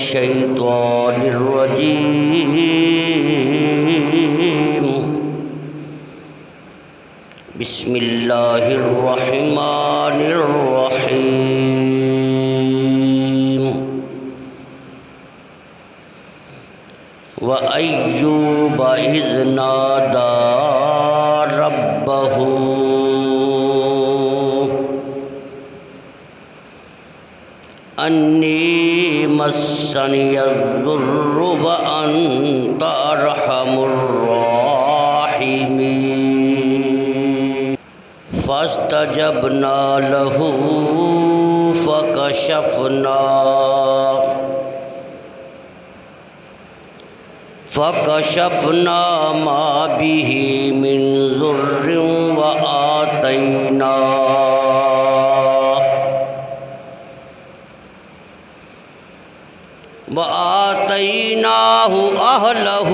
الشيطان الرجيم بسم الله الرحمن الرحيم وأيوب إذ نادى ربه أني مسني الضر وأنت أرحم الراحمين فاستجبنا له فكشفنا ما به من ضر وآتيناه أهله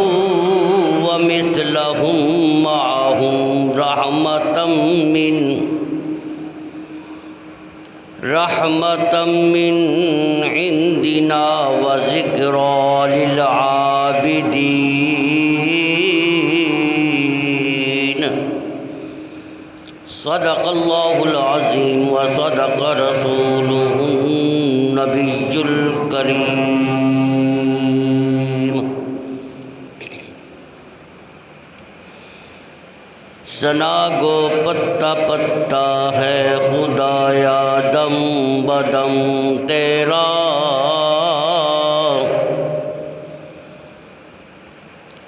ومثلهم معهم رحمة من عندنا وذكرى للعابدين صدق الله العظيم وصدق رسوله النبي الكريم ثنا گو پتا پتا ہے خدایا دم بدم تیرا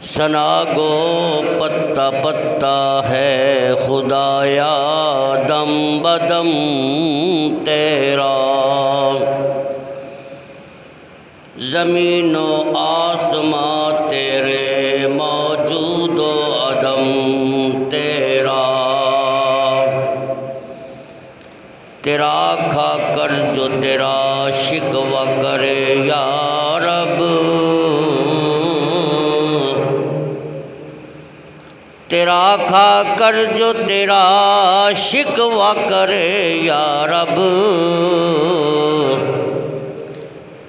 ثنا گو پتا پتا ہے خدایا دم بدم تیرا زمین و آسماں تیرے موجود و عدم تیرا کھا کر جو تیرا شکوہ کرے یا رب تیرا کھا کر جو تیرا شکوہ کرے یا رب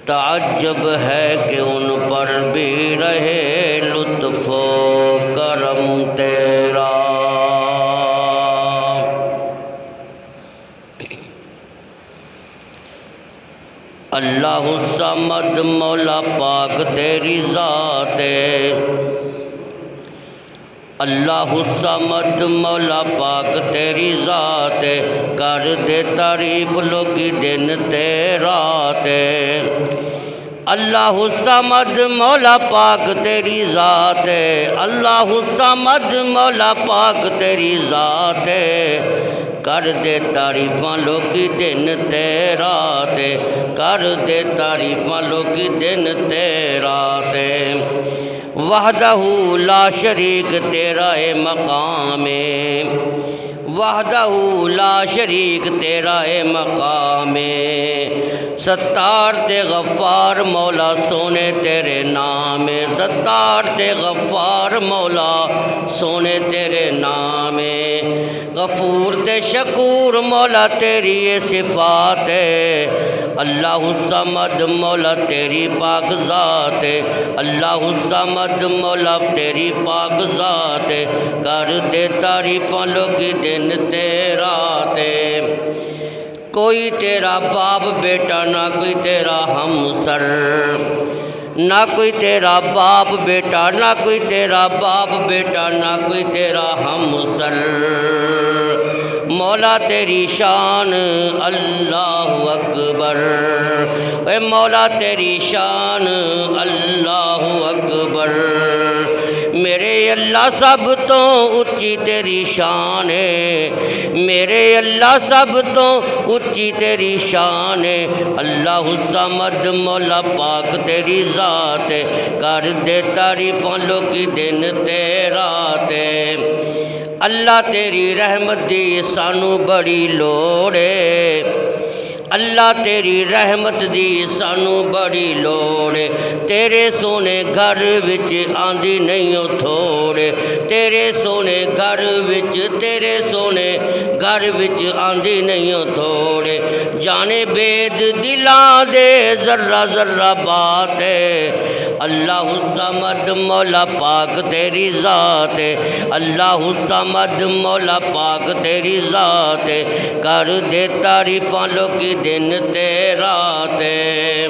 تعجب ہے کہ ان پر بھی رہے لطف و کرم تیرا اللہ الصمد مولا پاک تیری ذات ہے اللہ الصمد مولا پاک تیری ذات ہے کر دے تعریف لوگی دن تیرات ہے اللہ الصمد مولا پاک تیری ذات ہے اللہ الصمد مولا پاک تیری ذات ہے کر دے تعریفاں لوگی دن تیرات ہے کر دے تعریفاں لوگی دن تیرات ہے وحدہ لا شریک تیرا اے مقام وحدہ لا شریک تیرا اے مقام ستار تے غفار مولا سونے تیرے نام ستار تے غفار مولا سونے تیرے نام غفور تے شکور مولا تیری یہ صفات ہے اللہ الصمد مولا تیری پاک ذات ہے اللہ الصمد مولا تیری پاک ذات ہے کر دے تعریفاں لوگی دن تیرات ہے کوئی تیرا باپ بیٹا نہ کوئی تیرا ہمسر نہ کوئی تیرا باپ بیٹا نہ کوئی تیرا باپ بیٹا نہ کوئی تیرا ہمسر مولا تیری شان اللہ اکبر اے مولا تیری شان اللہ اکبر میرے اللہ سب تو اچھی تیری شان ہے میرے اللہ سب تو اچھی تیری شان ہے اللہ الصمد مولا پاک تیری ذات ہے کر دے تعریفاں لوگی دن تیرات ہے اللہ تیری رحمت دی سانو بڑی لوڑ ہے اللہ تیری رحمت دی سانو بڑی لوڑ تیرے سونے گھر وچ آندی نہیں تھوڑے تیرے سونے گھر وچ تیرے سونے گھر وچ آندی نہیں تھوڑے جانے بید دلاں دے ذرہ ذرہ بات ہے اللہ الصمد مولا پاک تیری ذات ہے اللہ الصمد مولا پاک تیری ذات ہے کر دے تعریفاں لوکی دن تے رات ہے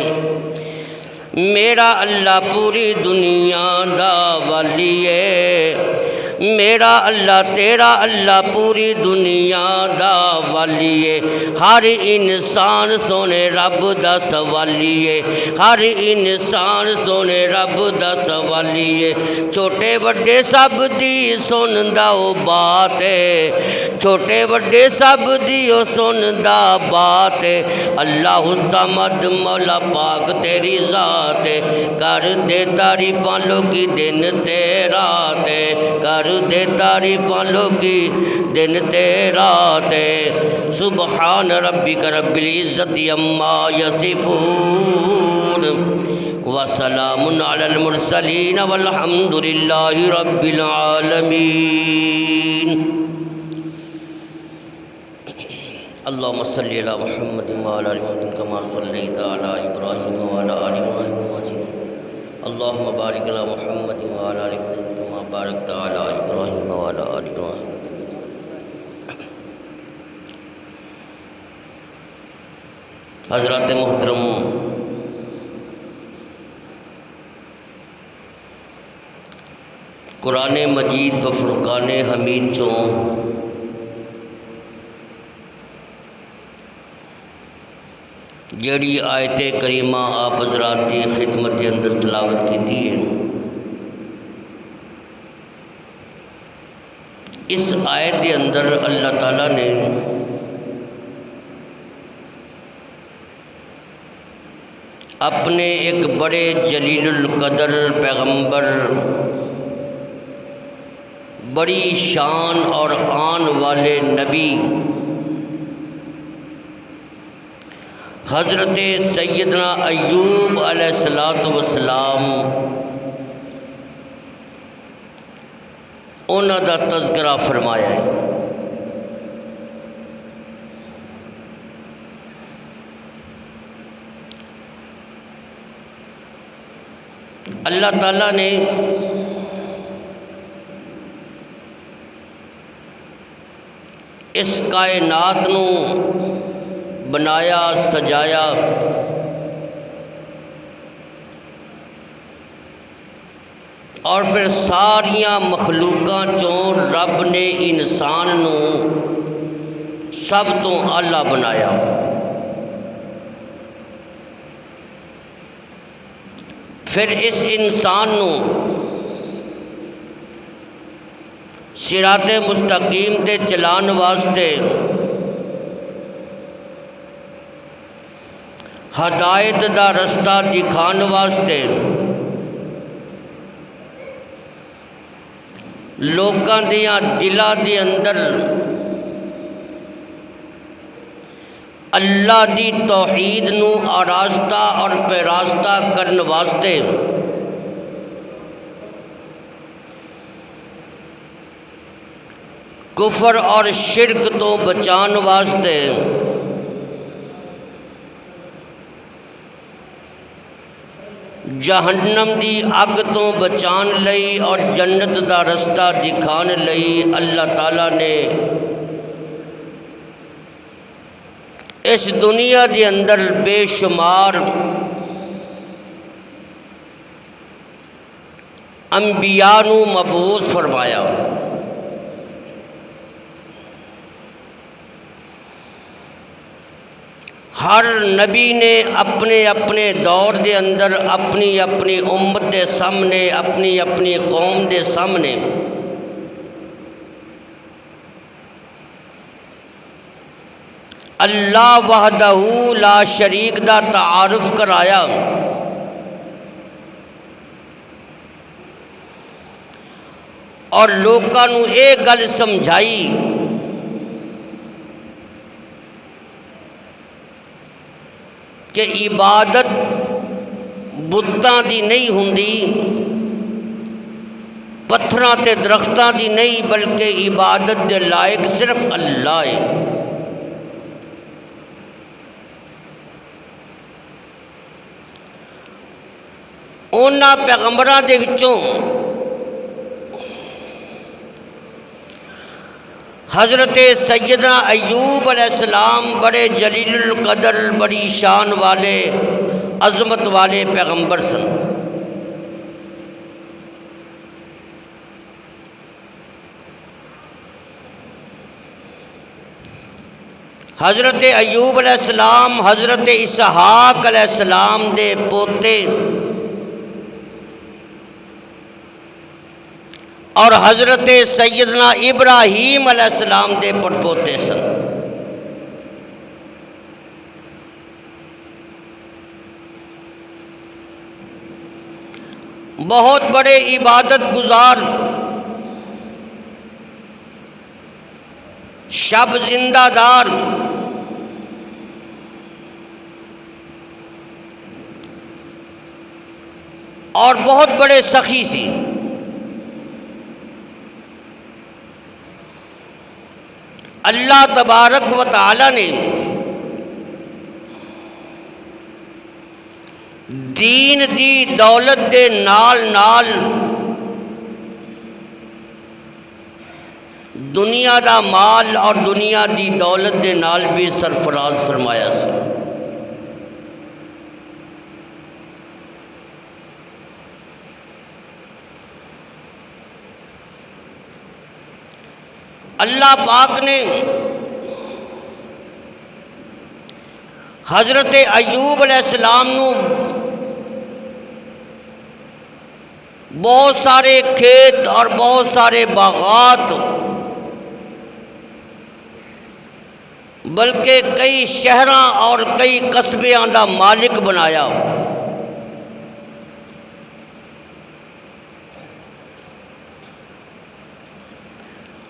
میرا اللہ پوری دنیا دا والی ہے میرا اللہ تیرا اللہ پوری دنیا دا والی ہے ہر انسان سونے رب دا سوالی ہے ہر انسان سونے رب دا سوالی ہے چھوٹے بڑے سب دی سندا او بات ہے چھوٹے بڑے سب دی او سندا بات ہے اللہ الصمد مولا پاک تیری ذات ہے کر دے تعریفاں لوکی دن تے رات ہے کر دے تعریفاں لوکی دن تے رات ہے سبحان ربک رب العزت عما یصفون وسلام علی المرسلین والحمد للہ رب العالمین اللہم صلی علی محمد وعلی آل محمد کما صلیت علی ابراہیم وعلی آل ابراہیم مجید اللہم بارک علی محمد وعلی آل محمد کما بارکت علی ابراہیم وعلی آل ابراہیم حضرات محترم قرآن مجید و فرقان حمید چوں جڑی آیت کریمہ آپ حضرات کی خدمت کے اندر تلاوت کی تھی اس آیت کے اندر اللہ تعالیٰ نے اپنے ایک بڑے جلیل القدر پیغمبر بڑی شان اور آن والے نبی حضرت سیدنا ایوب علیہ السلام انہاں دا تذکرہ فرمایا ہے اللہ تعالیٰ نے اس کائنات نو بنایا سجایا اور پھر ساریاں مخلوقاں چوں رب نے انسان نو سب تو اعلیٰ بنایا پھر اس انسان نو صراط مستقیم تے چلان واسطے ہدایت دا رستہ دکھان واسطے لوکاں دیاں دلاں دے اندر اللہ دی توحید نو آراستہ اور پیراستہ کرن واسطے کفر اور شرک تو بچان واسطے جہنم دی اگ تو بچان لئی اور جنت دا رستہ دکھان لئی اللہ تعالیٰ نے اس دنیا دے اندر بے شمار انبیاء نو مبعوث فرمایا ہر نبی نے اپنے اپنے دور دے اندر اپنی اپنی امت دے سامنے اپنی اپنی قوم دے سامنے اللہ وحدہ لا شریک دا تعارف کرایا اور لوکاں نو اے گل سمجھائی کہ عبادت بتاں دی نہیں ہوندی پتھراں تے درختاں دی نہیں بلکہ عبادت دے لائق صرف اللہ ہے۔ اونا پیغمبراں دے وچوں حضرت سیدنا ایوب علیہ السلام بڑے جلیل القدر، بڑی شان والے، عظمت والے پیغمبر سن۔ حضرت ایوب علیہ السلام حضرت اسحاق علیہ السلام دے پوتے اور حضرت سیدنا ابراہیم علیہ السلام دے پڑپوتے سن۔ بہت بڑے عبادت گزار، شب زندہ دار، اور بہت بڑے سخی سی۔ اللہ تبارک و تعالی نے دین دی دولت دے نال نال دنیا دا مال اور دنیا دی دولت دے نال بھی سرفراز فرمایا سی۔ اللہ پاک نے حضرت ایوب علیہ السلام نو بہت سارے کھیت اور بہت سارے باغات بلکہ کئی شہراں اور کئی قصبیاں دا مالک بنایا۔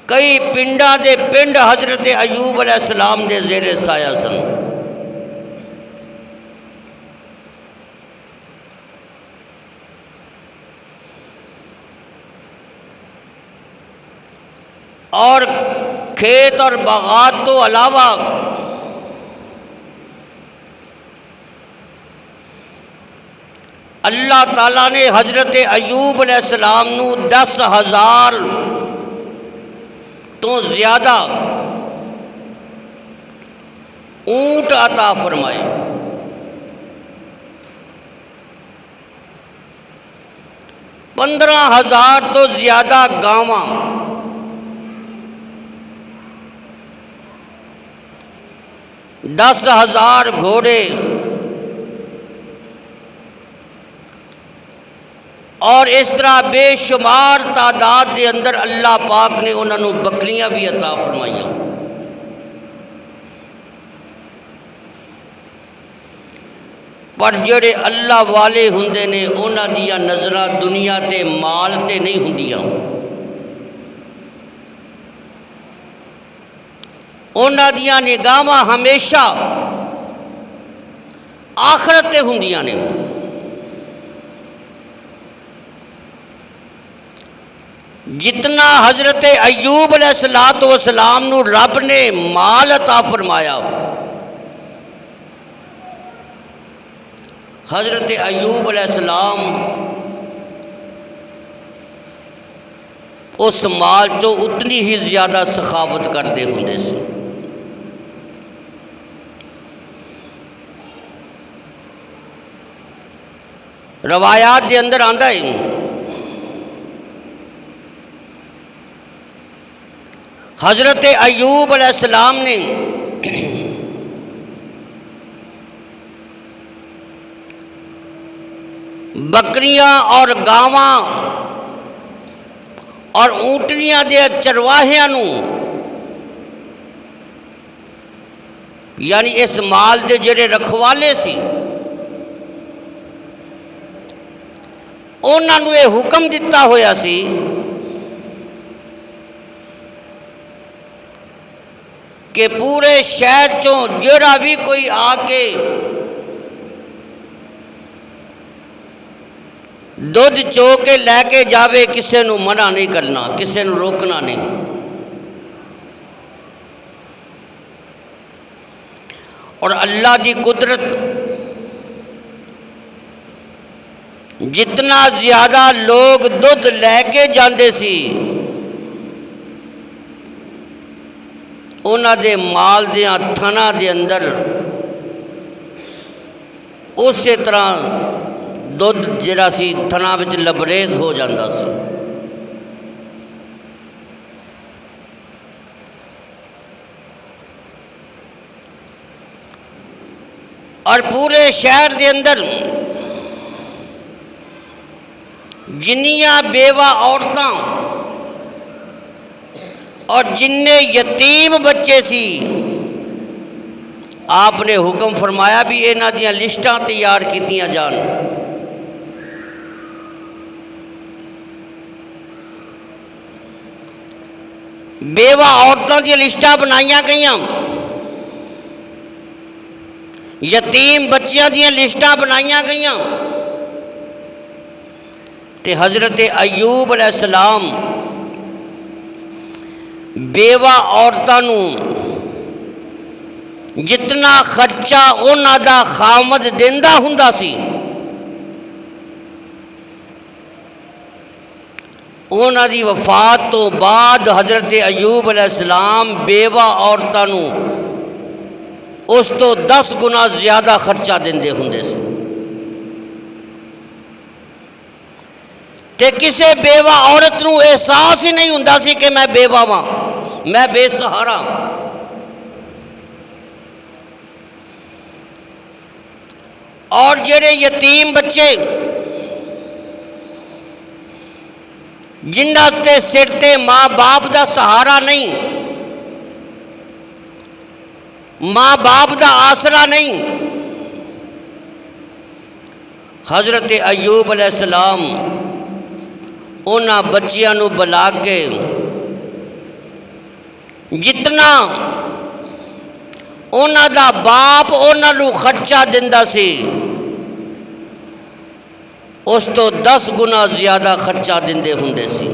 کئی پنڈاں دے پنڈ حضرت ایوب علیہ السلام دے زیر سایہ سن۔ اور کھیت اور باغات تو علاوہ اللہ تعالیٰ نے حضرت ایوب علیہ السلام نو 10,000 تو زیادہ اونٹ عطا فرمائے۔ 15,000 تو زیادہ گاواں، 10,000 گھوڑے، اور اس طرح بے شمار تعداد دے اندر اللہ پاک نے انہوں نے بکریاں بھی عطا فرمائیاں۔ پر جڑے اللہ والے ہوندے نے انہاں دیاں نظراں دنیا تے مال تے نہیں ہوندیاں، انہاں دیاں نگاہاں ہمیشہ آخرت تے ہوندیاں نے۔ جتنا حضرت ایوب علیہ السلام نو رب نے مال عطا فرمایا، حضرت ایوب علیہ السلام اس مال چو اتنی ہی زیادہ سخاوت کرتے ہوندے سے۔ روایات دے اندر آندا ہے حضرت ایوب علیہ السلام نے بکریاں اور گاواں اور اونٹنیاں دے چرواہیاں نو، یعنی اس مال دے جڑے رکھوالے سی، انہاں نو یہ حکم دتا ہویا سی کہ پورے شہر چوں جڑا بھی کوئی آ کے دودھ چو کے لے کے جاوے، کسے نو منع نہیں کرنا، کسے نو روکنا نہیں۔ اور اللہ دی قدرت جتنا زیادہ لوگ دودھ لے کے جاندے سی، انہاں دے مال دیاں تھنا دے اندر اسی طرح دودھ جڑا سی تھنا وچ لبریز ہو جاندا سی۔ اور پورے شہر دے اندر جنیاں بیوہ عورتاں اور جننے یتیم بچے سی، آپ نے حکم فرمایا بھی انہاں دیاں لسٹاں تیار کیتیاں جان۔ بیوہ عورتاں دیاں لسٹاں بنائیاں گئیاں، یتیم بچیاں دیاں لسٹاں بنائیاں گئیاں، تے حضرت ایوب علیہ السلام بیوہ عورتاں نو جتنا خرچہ انہاں دا خامد دیندا ہوندا سی، انہاں دی وفات تو بعد حضرت ایوب علیہ السلام بیوہ عورتاں نو اس تو 10 گنا زیادہ خرچہ دیندے ہوندے سی۔ تے کسے بیوہ عورت نو احساس ہی نہیں ہوندا سی کہ میں بیوہ ہاں، میں بے سہارا۔ اور جڑے یتیم بچے جنہاں تے سر تے ماں باپ دا سہارا نہیں، ماں باپ دا آسرا نہیں، حضرت ایوب علیہ السلام انہاں بچیاں نو بلا کے جتنا انہاں دا باپ انہاں نو خرچہ دیندا سی، اس تو 10 گنا زیادہ خرچہ دیندے ہوندے سی،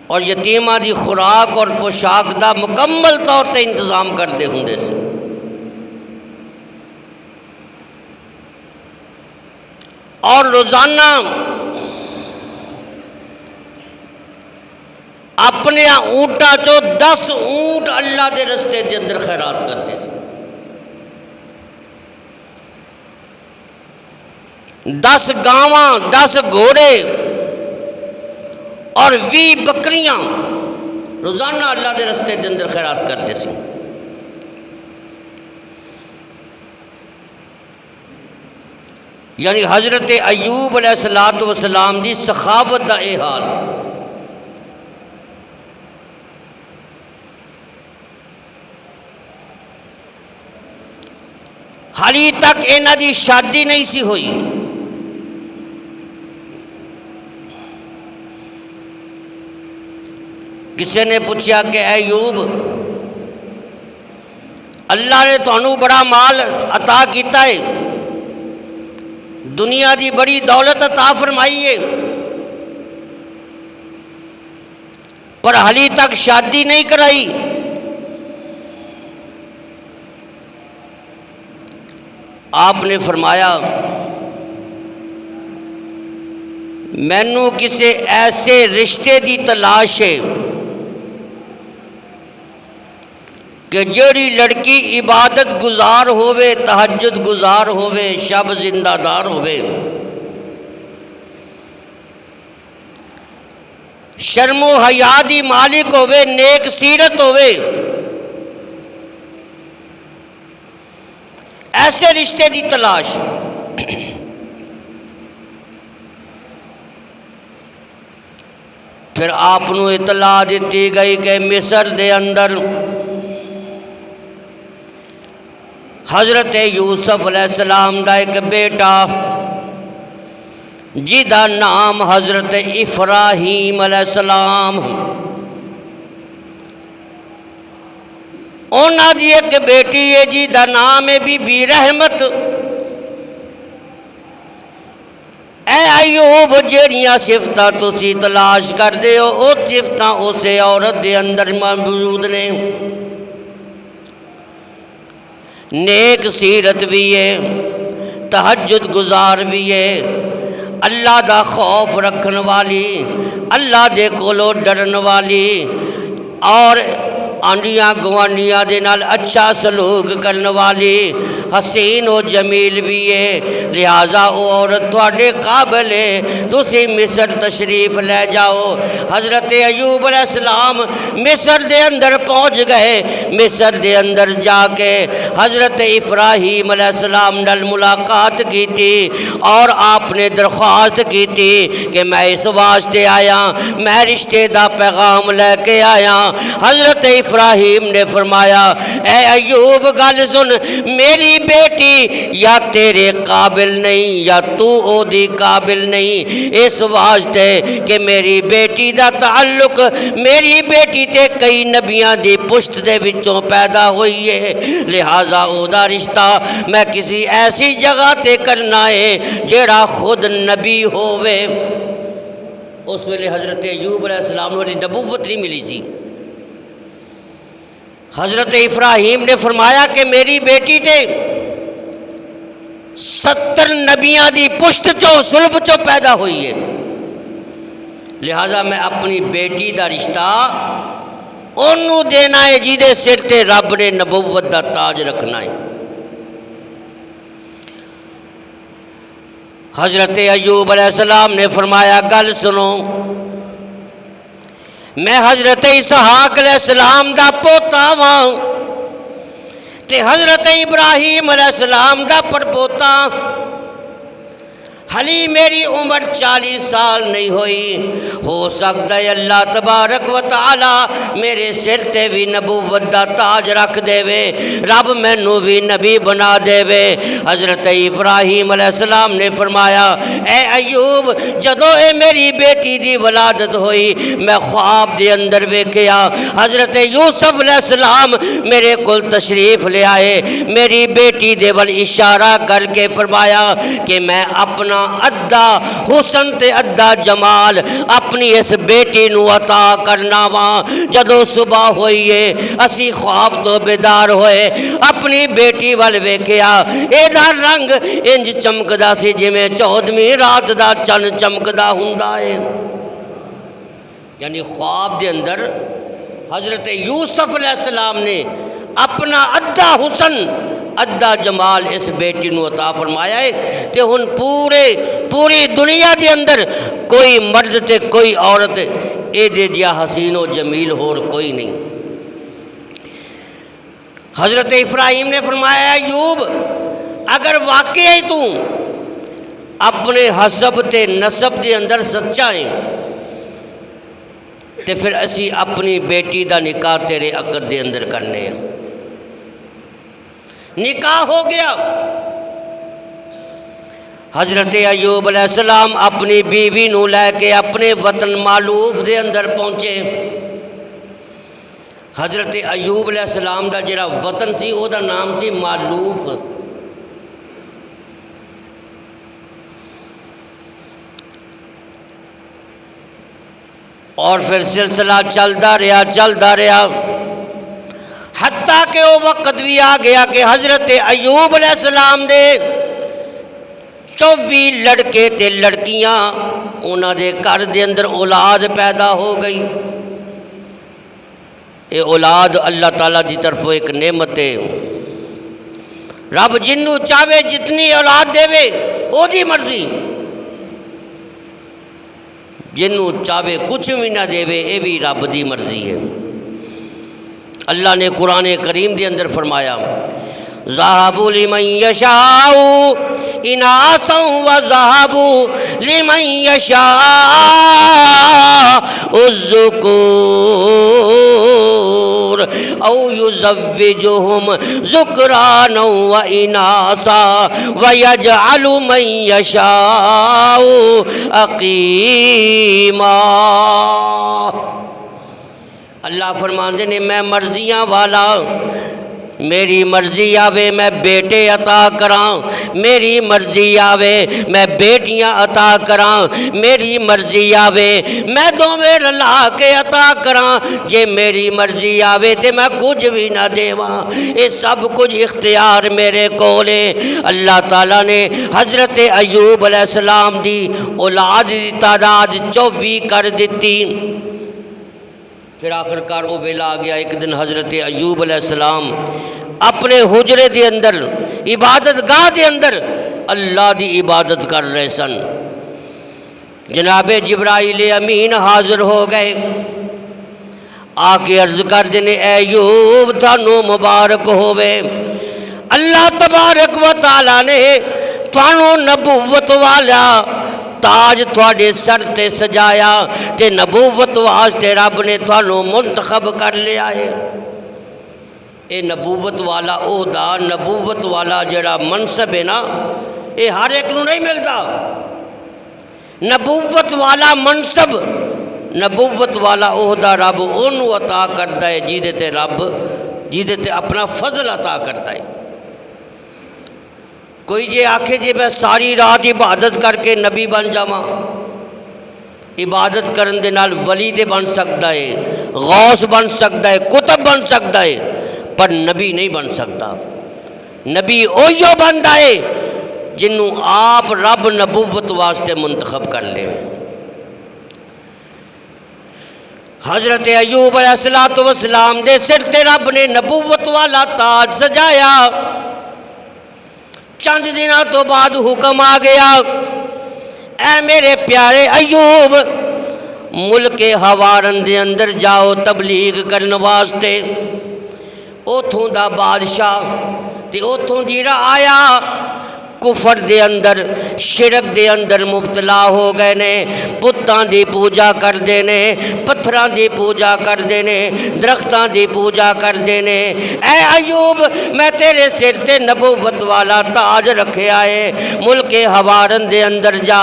اور یتیماں دی خوراک اور پوشاک دا مکمل طور تے انتظام کرتے ہوندے سی۔ اور روزانہ اپنے اونٹاں چو 10 اونٹ اللہ دے رستے دے اندر خیرات کرتے سی، 10 گاواں، 10 گھوڑے اور 20 بکریاں روزانہ اللہ دے رستے دے اندر خیرات کرتے سی۔ یعنی حضرت ایوب علیہ السلام دی سخاوت دا اے حال۔ حالی تک انہاں دی شادی نہیں سی ہوئی، کسی نے پوچھا کہ اے ایوب، اللہ نے تانوں بڑا مال عطا کیتا ہے، دنیا دی بڑی دولت عطا فرمائی ہے، پر حالی تک شادی نہیں کرائی۔ آپ نے فرمایا مینوں کسی ایسے رشتے دی تلاش ہے کہ جڑی لڑکی عبادت گزار ہووے، تہجد گزار ہووے، شب زندہ دار ہووے، شرم و حیا دی مالک ہووے، نیک سیرت ہووے، ایسے رشتے دی تلاش۔ پھر آپ نو اطلاع دیتی گئی کہ مصر دے اندر حضرت یوسف علیہ السلام دا ایک بیٹا جیدہ نام حضرت ابراہیم علیہ السلام، اونا دی ایک بیٹی ہے جیدہ نام ہے بی بی رحمت۔ اے ایوب جیڑیاں صفتاں تسی تلاش کردے ہو او صفتاں اسے عورت دے اندر موجود نے، نیک سیرت بھی ہے، تہجد گزار بھی ہے، اللہ دا خوف رکھن والی، اللہ دے کولو ڈرن والی، اور آنڈیاں گوانڈیاں دے نال اچھا سلوک کرن والی، حسین و جمیل بھی ہے، لہٰذا او عورت تھوڑے قابل ہے، تسی مصر تشریف لے جاؤ۔ حضرت ایوب علیہ السلام مصر دے اندر پہنچ گئے، مصر دے اندر جا کے حضرت ابراہیم علیہ السلام نال ملاقات کی تھی، اور آپ نے درخواست کی تھی کہ میں اس واسطے آیا، میں رشتے دا پیغام لے کے آیا۔ حضرت ابراہیم نے فرمایا اے ایوب گل سن، میری بیٹی یا تیرے قابل نہیں یا تو او دی قابل نہیں، اس واسطے کہ میری بیٹی دا تعلق، میری بیٹی تے کئی نبیاں دی پشت دے وچوں پیدا ہوئی ہے، لہٰذا او دا رشتہ میں کسی ایسی جگہ تے کرنا ہے جیڑا خود نبی ہووے۔ اس ویلے حضرت ایوب علیہ السلام نے نبوت نہیں ملی سی۔ حضرت ابراہیم نے فرمایا کہ میری بیٹی تے 70 نبیاں دی پشت چو سلب چو پیدا ہوئی ہے، لہذا میں اپنی بیٹی دا رشتہ انہوں دینا ہے جی دے سر تے رب نے نبوت دا تاج رکھنا ہے۔ حضرت ایوب علیہ السلام نے فرمایا گل سنو، میں حضرت اسحاق علیہ السلام دا پوتا ہاں تے حضرت ابراہیم علیہ السلام دا پڑپوتا، حلی میری عمر 40 سال نہیں ہوئی، ہو سکتا ہے اللہ تبارک و تعالی میرے سر تے بھی نبوت دا تاج رکھ دے وے، رب مینوں بھی نبی بنا دے وے۔ حضرت ابراہیم علیہ السلام نے فرمایا اے ایوب جدو اے میری بیٹی دی ولادت ہوئی میں خواب دے اندر ویکھیا حضرت یوسف علیہ السلام میرے کول تشریف لے آئے، میری بیٹی دے ول اشارہ کر کے فرمایا کہ میں اپنا ادھا حسن تے ادھا جمال اپنی اس بیٹی نو عطا کرنا وا۔ جدو صبح ہوئی ہے اسی خواب تو بیدار ہوئے، اپنی بیٹی وال ویکھیا، اے دا رنگ انج چمکدا سی جویں 14ویں رات دا چن چمکدا ہوندا ہے۔ یعنی خواب دے اندر حضرت یوسف علیہ السلام نے اپنا ادھا حسن ادھا جمال اس بیٹی نو عطا فرمایا ہے، تے ہن پوری دنیا دے اندر کوئی مرد تے کوئی عورت اے دے جیا حسین و جمیل ہور کوئی نہیں۔ حضرت ابراہیم نے فرمایا ایوب اگر واقعی تو اپنے حسب تے نسب دے اندر سچا ہے تے پھر اسی اپنی بیٹی دا نکاح تیرے عقد دے اندر کرنے ہیں۔ نکاح ہو گیا، حضرت ایوب علیہ السلام اپنی بیوی نو لے کے اپنے وطن معلوف دے اندر پہنچے۔ حضرت ایوب علیہ السلام دا جڑا وطن سی او دا نام سی معلوف۔ اور پھر سلسلہ چلتا رہا حتیٰ کہ وہ وقت بھی آ گیا کہ حضرت ایوب علیہ السلام دے 24 لڑکے تے لڑکیاں انہاں دے گھر دے اندر اولاد پیدا ہو گئی۔ اے اولاد اللہ تعالیٰ دی طرف ایک نعمت ہے، رب جنوں چاہے جتنی اولاد دے وے او دی مرضی، جنوں چاہے کچھ بھی نہ دے وے اے بھی رب دی مرضی ہے۔ اللہ نے قرآن کریم دے اندر فرمایا ذَهَبُوا لِمَنْ يَشَاءُ إِنَاثًا وَذَهَبُوا لِمَنْ يَشَاءُ الذُّكُورَ أَوْ يُزَوِّجُهُمْ ذُكْرَانًا وَإِنَاثًا وَيَجْعَلُ مَنْ يَشَاءُ عَقِيمًا۔ اللہ فرماندے نے میں مرضیاں والا، میری مرضی آوے میں بیٹے عطا کراں میری مرضی آوے، میں بیٹیاں عطا کراں میری مرضی آوے، میں دوویں رلا کے عطا کراں جے میری مرضی آوے تے میں کچھ بھی نہ دیواں، یہ سب کچھ اختیار میرے کولے۔ اللہ تعالیٰ نے حضرت ایوب علیہ السلام دی اولاد دی تعداد 24 کر دیتی۔ پھر آخر کار وہ ویلا آ گیا، ایک دن حضرت ایوب علیہ السلام اپنے حجرے دے اندر عبادت گاہ دے اندر اللہ دی عبادت کر رہے سن۔ جناب جبرائیل امین حاضر ہو گئے، آ کے عرض کر دینے اے ایوب تھانو مبارک ہوئے، اللہ تبارک و تعالیٰ نے تھانو نبوت والا تاج تھوڑے سر تے سجایا تے نبوت واسطے رب نے تھانو منتخب کر لیا ہے۔ اے نبوت والا عہدہ، نبوت والا جڑا منصب ہے نا، اے ہر ایک نو نہیں ملتا۔ نبوت والا منصب، نبوت والا عہدہ رب انہوں عطا کرتا ہے جیدے تے رب جیدے تے اپنا فضل عطا کرتا ہے۔ کوئی جے آکھے جے میں ساری رات عبادت کر کے نبی بن جاواں، عبادت کرن دے نال ولی دے بن سکتا ہے، غوث بن سکتا ہے، کتب بن سکتا ہے، پر نبی نہیں بن سکتا۔ نبی اوہیو بندا ہے جنوں آپ رب نبوت واسطے منتخب کر لے۔ حضرت ایوب علیہ السلام دے سر تے رب نے نبوت والا تاج سجایا۔ چند دنوں تو بعد حکم آ گیا، اے میرے پیارے ایوب ملک ہوارن دے اندر جاؤ تبلیغ کرن واسطے۔ اوتھوں دا بادشاہ تے اوتھوں دی رعایا کفر دے اندر شرک دے اندر مبتلا ہو گئے نے، بتاں دی پوجا کر دینے، پتھراں دی پوجا کر دینے، درختاں دی پوجا کر دینے۔ اے ایوب میں تیرے سر تے نبوت والا تاج رکھے آئے، ملک ہوارن دے اندر جا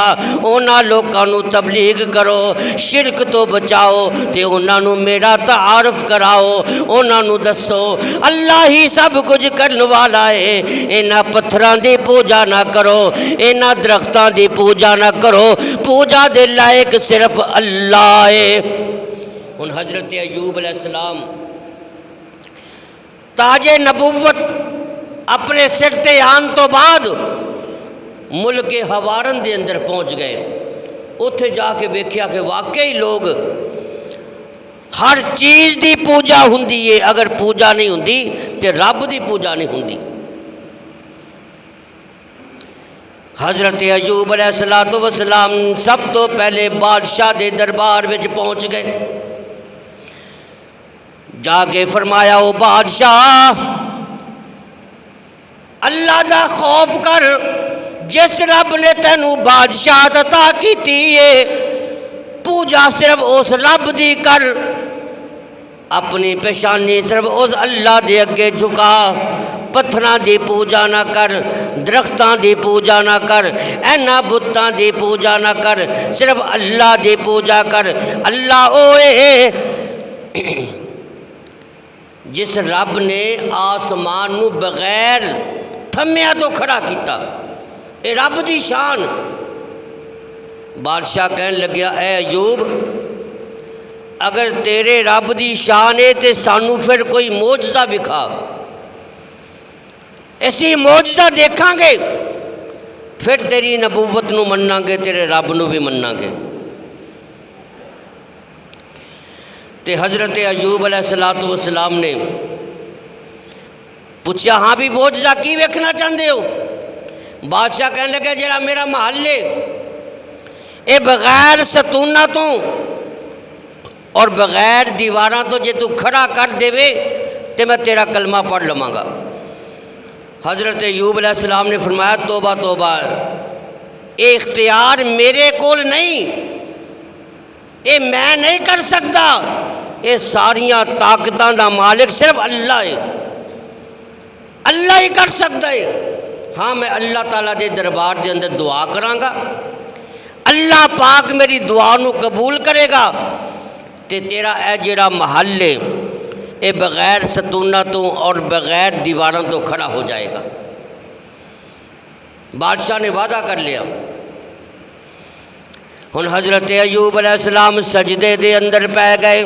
اونا لوکاں نو تبلیغ کرو، شرک تو بچاؤ تے اونا نو میرا تعارف کراؤ، اونا نو دسو اللہ ہی سب کچھ کرن والا ہے، اینا پتھراں دی پوجا نہ کرو، اینا درختاں دی پوجا نہ کرو، پوجا دے لائق صرف اللہ ہے۔ ان حضرت ایوب علیہ السلام تاج نبوت اپنے سر تے آن تو بعد ملک ہوارن دے اندر پہنچ گئے۔ اتھے جا کے دیکھیا کہ واقعی لوگ ہر چیز دی پوجا ہوندی ہے، اگر پوجا نہیں ہوندی تے رب دی پوجا نہیں ہوندی۔ حضرت ایوب علیہ السلام سب تو پہلے بادشاہ دے دربار وچ پہنچ گئے، جا کے فرمایا او بادشاہ اللہ دا خوف کر، جس رب نے تینوں بادشاہ عطا کیتی ہے، پوجا صرف اس رب دی کر، اپنی پیشانی صرف اس اللہ دے اگے جھکا، پتھراں دی پوجا نہ کر، درختاں دی پوجا نہ کر، اینا بتاں دی پوجا نہ کر، صرف اللہ دی پوجا کر۔ اللہ اوے جس رب نے آسمان نو بغیر تھمیا تو کھڑا کیتا، اے رب دی شان۔ بادشاہ کہنے لگیا اے ایوب اگر تیرے رب دی شان ہے تے سانو پھر کوئی معجزہ دکھا، ایسی معجزہ دیکھاں گے پھر تیری نبوت نو مننا گے، تیرے رب نو بھی مننا گے۔ تے حضرت ایوب علیہ السلام نے پوچھا ہاں بھی معجزہ کی ویکھنا چاہتے ہو؟ بادشاہ کہنے لگا جڑا میرا محل ہے اے بغیر ستونہ تو اور بغیر دیواراں تو جے تو کھڑا کر دے وے تے میں تیرا کلمہ پڑھ لواں گا۔ حضرت ایوب علیہ السلام نے فرمایا توبہ توبہ، اے اختیار میرے کول نہیں، اے میں نہیں کر سکتا، اے ساریاں طاقتاں دا مالک صرف اللہ ہے، اللہ ہی کر سکتا ہے۔ ہاں میں اللہ تعالیٰ دے دربار دے اندر دعا کراں گا، اللہ پاک میری دعا نو قبول کرے گا تے تیرا اے جڑا محل ہے اے بغیر ستونہ تو اور بغیر دیواراں تو کھڑا ہو جائے گا۔ بادشاہ نے وعدہ کر لیا۔ ہن حضرت ایوب علیہ السلام سجدے دے اندر پہ گئے،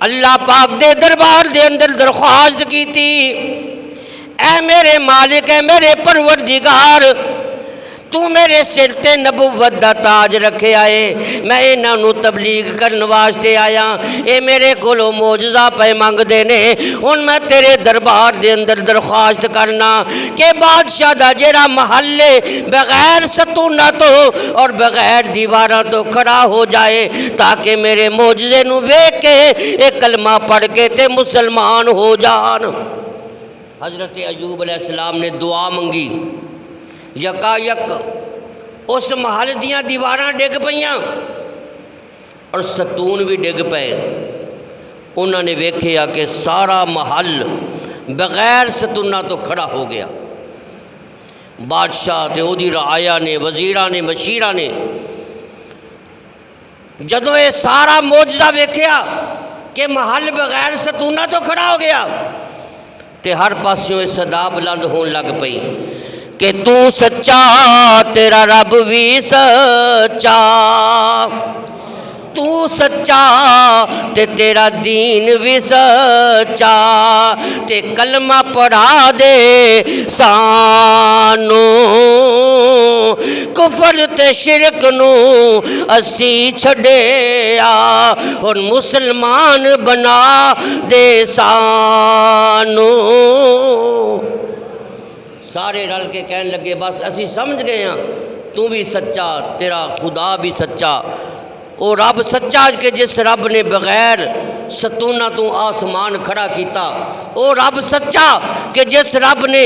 اللہ پاک دے دربار دے اندر درخواست کی تھی، اے میرے مالک، اے میرے پروردگار، تو میرے سر تے نبوت دا تاج رکھے آئے، میں انہاں نو تبلیغ کرن واسطے آیا، اے میرے کولو معجزہ پہ منگ دینے، ہن میں تیرے دربار دے اندر درخواست کرنا کہ بادشاہ دا جیڑا محل بغیر ستونہ تو اور بغیر دیواراں تو کھڑا ہو جائے، تاکہ میرے معجزے نو ویکھ کے ایک کلمہ پڑھ کے تے مسلمان ہو جان۔ حضرت ایوب علیہ السلام نے دعا منگی، یکا یک اس محل دیاں دیواراں ڈگ پئیاں اور ستون بھی ڈگ پئے۔ انہوں نے ویکھیا کہ سارا محل بغیر ستونہ تو کھڑا ہو گیا۔ بادشاہ تے او دی رعایا نے، وزیراں نے، مشیراں نے جدوں یہ سارا معجزہ ویکھیا کہ محل بغیر ستونہ تو کھڑا ہو گیا، تے ہر پاسوں یہ صدا بلند ہون لگ پئی کہ تو سچا، تیرا رب بھی سچا، تو سچا تے تیرا دین بھی سچا، تے کلمہ پڑھا دے سانو، کفر تے شرک نو اسی چھڑیا، اور مسلمان بنا دے سانو۔ سارے رل کے کہنے لگے بس اسی سمجھ گئے ہیں، تو بھی سچا، تیرا خدا بھی سچا، او رب سچا کہ جس رب نے بغیر ستونہ تو آسمان کھڑا کیتا، او رب سچا کہ جس رب نے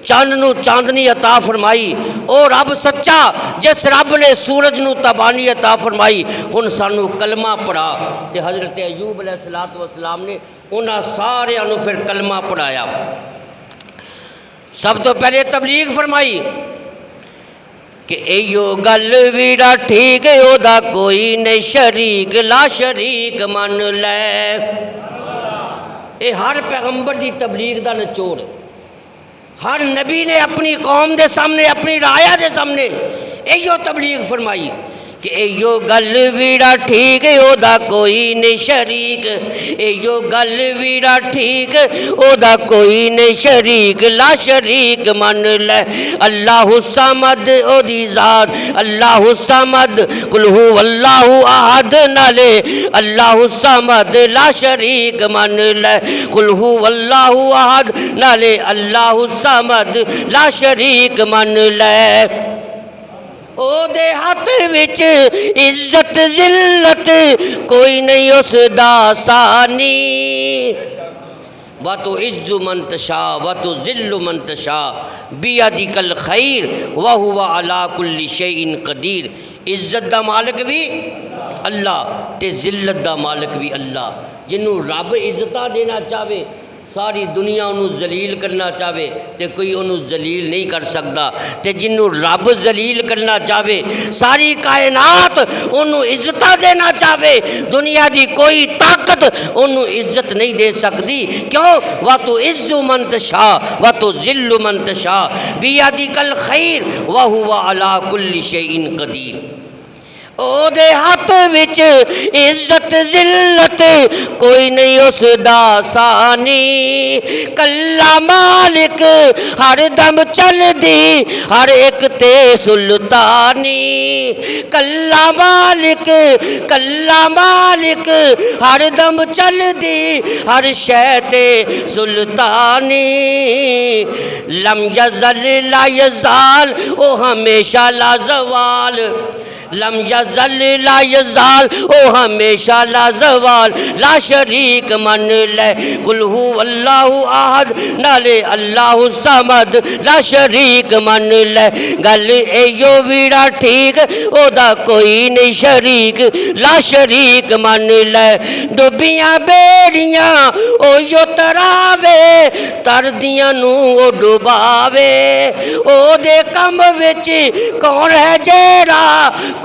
چاند نو چاندنی عطا فرمائی، او رب سچا جس رب نے سورج نو تابانی عطا فرمائی۔ ہن سانو کلمہ پڑھا، کہ حضرت ایوب علیہ السلام نے انہاں سارے انہوں پھر کلمہ پڑھایا۔ سب تو پہلے تبلیغ فرمائی کہ ایو گل ویڑا ٹھیک ہے، او دا کوئی نہیں شریک، لا شریک من لے۔ اے ہر پیغمبر دی تبلیغ دا نچوڑ، ہر نبی نے اپنی قوم دے سامنے، اپنی رعایا دے سامنے ایو تبلیغ فرمائی کہ ایو گل ویڑا ٹھیک ہے، او دا کوئی نہیں شریک، ایو گل ویڑا ٹھیک، او دا کوئی نہیں شریک، لا شریک من لے۔ اللہ الصمد او دی ذات، اللہ الصمد قل هو اللہ احد نالے، اللہ الصمد لا شریک من لے، قل هو اللہ احد نالے، اللہ الصمد لا شریک من لے۔ او دے ہاتھ وچ عزت ذلت کوئی نہیں اس دا ثانی، وَتُعِزُّ مَن تَشَاءُ وَتُذِلُّ مَن تَشَاءُ بِيَدِكَ الْخَيْرُ وَهُوَ عَلَى كُلِّ شَيْءٍ قدیر۔ عزت دا مالک بھی اللہ تے ذلت دا مالک بھی اللہ۔ جنہوں رب عزتہ دینا چاہے، ساری دنیا انہوں ذلیل کرنا چاہے تے کوئی انہوں ذلیل نہیں کر سکتا، تے جنہوں رب ذلیل کرنا چاہے، ساری کائنات انہوں عزتہ دینا چاہے، دنیا دی کوئی طاقت انہوں عزت نہیں دے سکتی۔ کیوں؟ وَتُعِزُّ مَن تَشَاءُ وَتُذِلُّ مَن تَشَاءُ بِيَدِكَ الْخَيْرُ وَهُوَ عَلَى كُلِّ شَيْءٍ قدیر۔ او دے ہاتھ وچ عزت ذلت کوئی نہیں اس دا ثانی، کلا مالک ہر دم چل دی ہر ایک تے سلطانی، کلا مالک ہر دم چل دی ہر شے تے سلطانی، لم یزل لا یزال او ہمیشہ لا زوال، لم یزل لا یزال او ہمیشہ لا زوال، لا شریک من لے، قل هو اللہ احد نالے اللہ الصمد لا شریک من لے۔ گل ایو ویڑا ٹھیک، او دا کوئی نہیں شریک، لا شریک من لے۔ ڈوبیاں بیڑیاں او یو تراوے، تردیاں نو او ڈوباوے، او دے کم وچ کون ہے جیڑا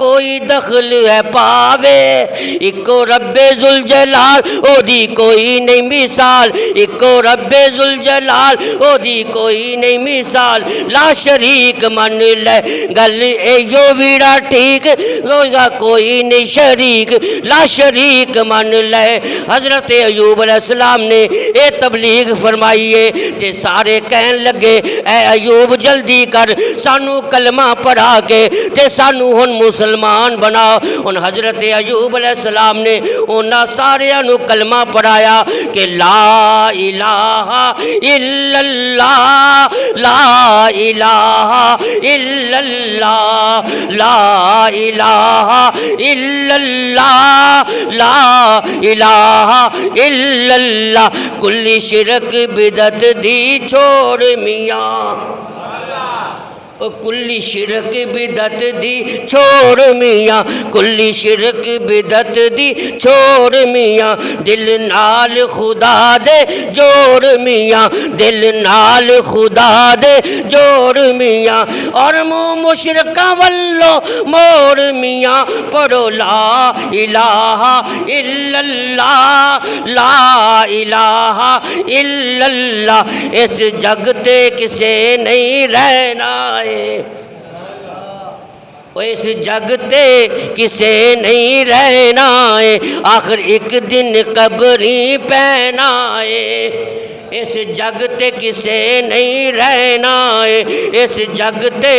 کوئی دخل ہے پاوے اکو رب ذوالجلال او دی کوئی نہیں مثال اکو رب ذوالجلال او دی کوئی نہیں مثال لا شریک من لے گل ایو ویڑا ٹھیک ہوگا کوئی نہیں شریک لا شریک من لے حضرت ایوب علیہ السلام نے اے تبلیغ فرمائیے تے سارے کہن لگے اے ایوب جلدی کر سانو کلمہ پڑھا کے تے سانو ہن مسلمان بنا ہن حضرت ایوب علیہ السلام نے انہاں سارے انو کلمہ پڑھایا کہ لا الہ الا اللہ لا الہ الا اللہ لا الہ الا اللہ لا الہ الا اللہ کل شرک بدعت دی چھوڑ میاں کلی شرک بدعت دی چھوڑ میاں کلی شرک بدعت دی چھوڑ میاں دل نال خدا دے جوڑ میاں دل نال خدا دے جوڑ میاں اور منہ مشرکاں والو موڑ میاں پڑھو لا الہ الا اللہ لا الہ الا اللہ اس جگ تے کسے نہیں رہنا اس جگ تے کسے نہیں رہنا ہے آخر ایک دن قبری پہنا ہے اس جگ تے کسے نہیں رہنا ہے اس جگ تے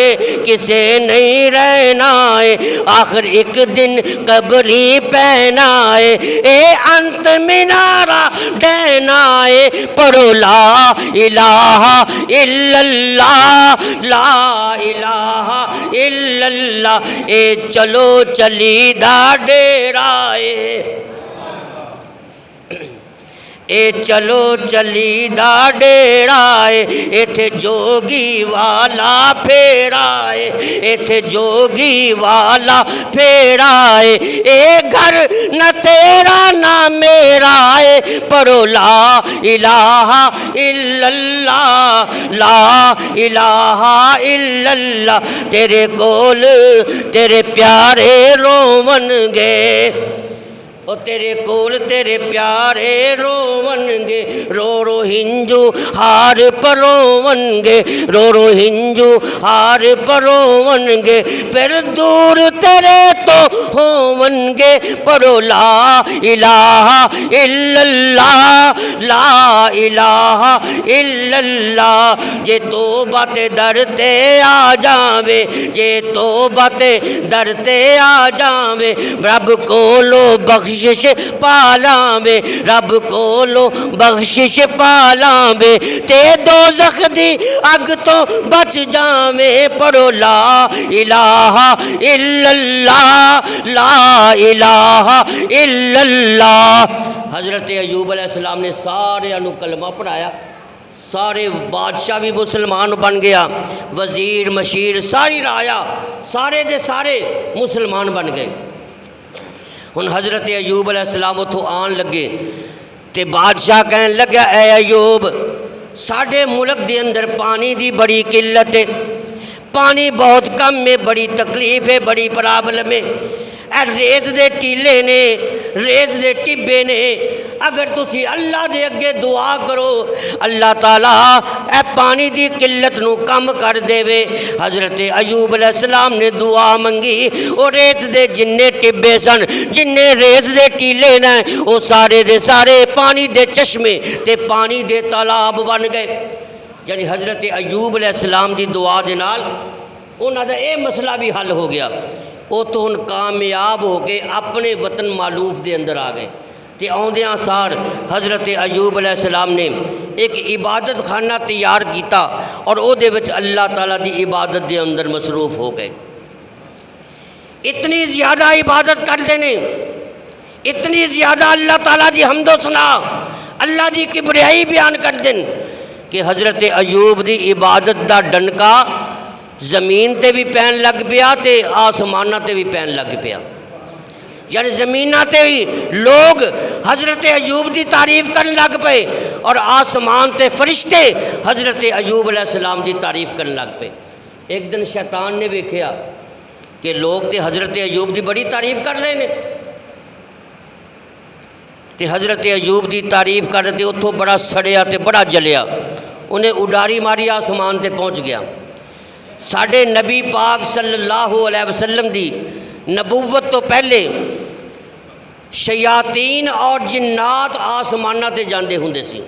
کسے نہیں رہنا ہے آخر ایک دن قبری پہنا ہے اے انت منارہ ڈہنا ہے پڑھو لا الہ الا اللہ لا الہ الا اللہ اے چلو چلی دا ڈیرا ہے اے چلو چلی دا ڈیرا ہے ایتھے جوگی والا پھیرا ہے ایتھے جوگی والا پھیرا ہے اے گھر نہ تیرا نہ میرا ہے پڑھو لا الہ الا اللہ لا الہ الا اللہ تیرے کول تیرے پیارے روون گے او تیرے کول تیرے پیارے روون گے رو رو ہنجو ہار پرون گے رو رو ہنجو ہار پرون گے پھر دور تیرے تو ہون گے پڑھو لا الہ الا اللہ لا الہ الا اللہ جے توبہ تے در تے آ جاوے جے توبہ تے در تے آ جاوے رب کولو بخشش پالاں وے رب کولو بخشش پالاں وے تے دوزخ دی اگ تو بچ جاویں پڑھو لا الہ الا اللہ لا الہ الا اللہ حضرت ایوب علیہ السلام نے سارے انو کلمہ پڑھایا سارے بادشاہ بھی مسلمان بن گیا وزیر مشیر ساری رایا سارے دے سارے مسلمان بن گئے ہن حضرت ایوب علیہ السلام اتھوں آن لگے تے بادشاہ کہن لگا اے ایوب ساڑھے ملک دے اندر پانی دی بڑی قلت ہے پانی بہت کم ہے بڑی تکلیف ہے بڑی پرابلم ہے اے ریت دے ٹیلے نے ریت دے ٹبے نے اگر تسی اللہ دے اگے دعا کرو اللہ تعالیٰ اے پانی دی قلت نو کم کر دے وے حضرت ایوب علیہ السلام نے دعا منگی اور ریت دے جننے ٹبے سن جننے ریت دے ٹیلے نے وہ سارے دے سارے پانی دے چشمے تے پانی دے تالاب بن گئے یعنی حضرت ایوب علیہ السلام دی دعا دے نال انہاں دا اے مسئلہ بھی حل ہو گیا وہ تو ان کامیاب ہو کے اپنے وطن معلوف دے اندر آ گئے تے آندیاں سار حضرت ایوب علیہ السلام نے ایک عبادت خانہ تیار کیتا اور او دے وچ اللہ تعالیٰ دی عبادت دے اندر مصروف ہو گئے اتنی زیادہ عبادت کرتے ہیں اتنی زیادہ اللہ تعالیٰ دی حمد و ثنا اللہ دی کبریائی بیان کر دیں کہ حضرت ایوب دی عبادت دا ڈنکا زمین تے بھی پین لگ پیا تے آسمانہ تے بھی پین لگ پیا یعنی زمینہ تے بھی لوگ حضرت ایوب دی تعریف کرنے لگ پے اور آسمان تے فرشتے حضرت ایوب علیہ السلام دی تعریف کرنے لگ پے ایک دن شیطان نے دیکھیا کہ لوگ تے حضرت ایوب دی بڑی تعریف کر رہے ہیں، تے حضرت ایوب دی تعریف کر رہے تے اتھوں بڑا سڑیا تے بڑا جلیا، انہیں اڈاری ماری آسمان تے پہنچ گیا۔ ساڈے نبی پاک صلی اللہ علیہ وسلم دی نبوت تو پہلے شیاطین اور جنات آسمانہ تے جاندے ہوندے سی،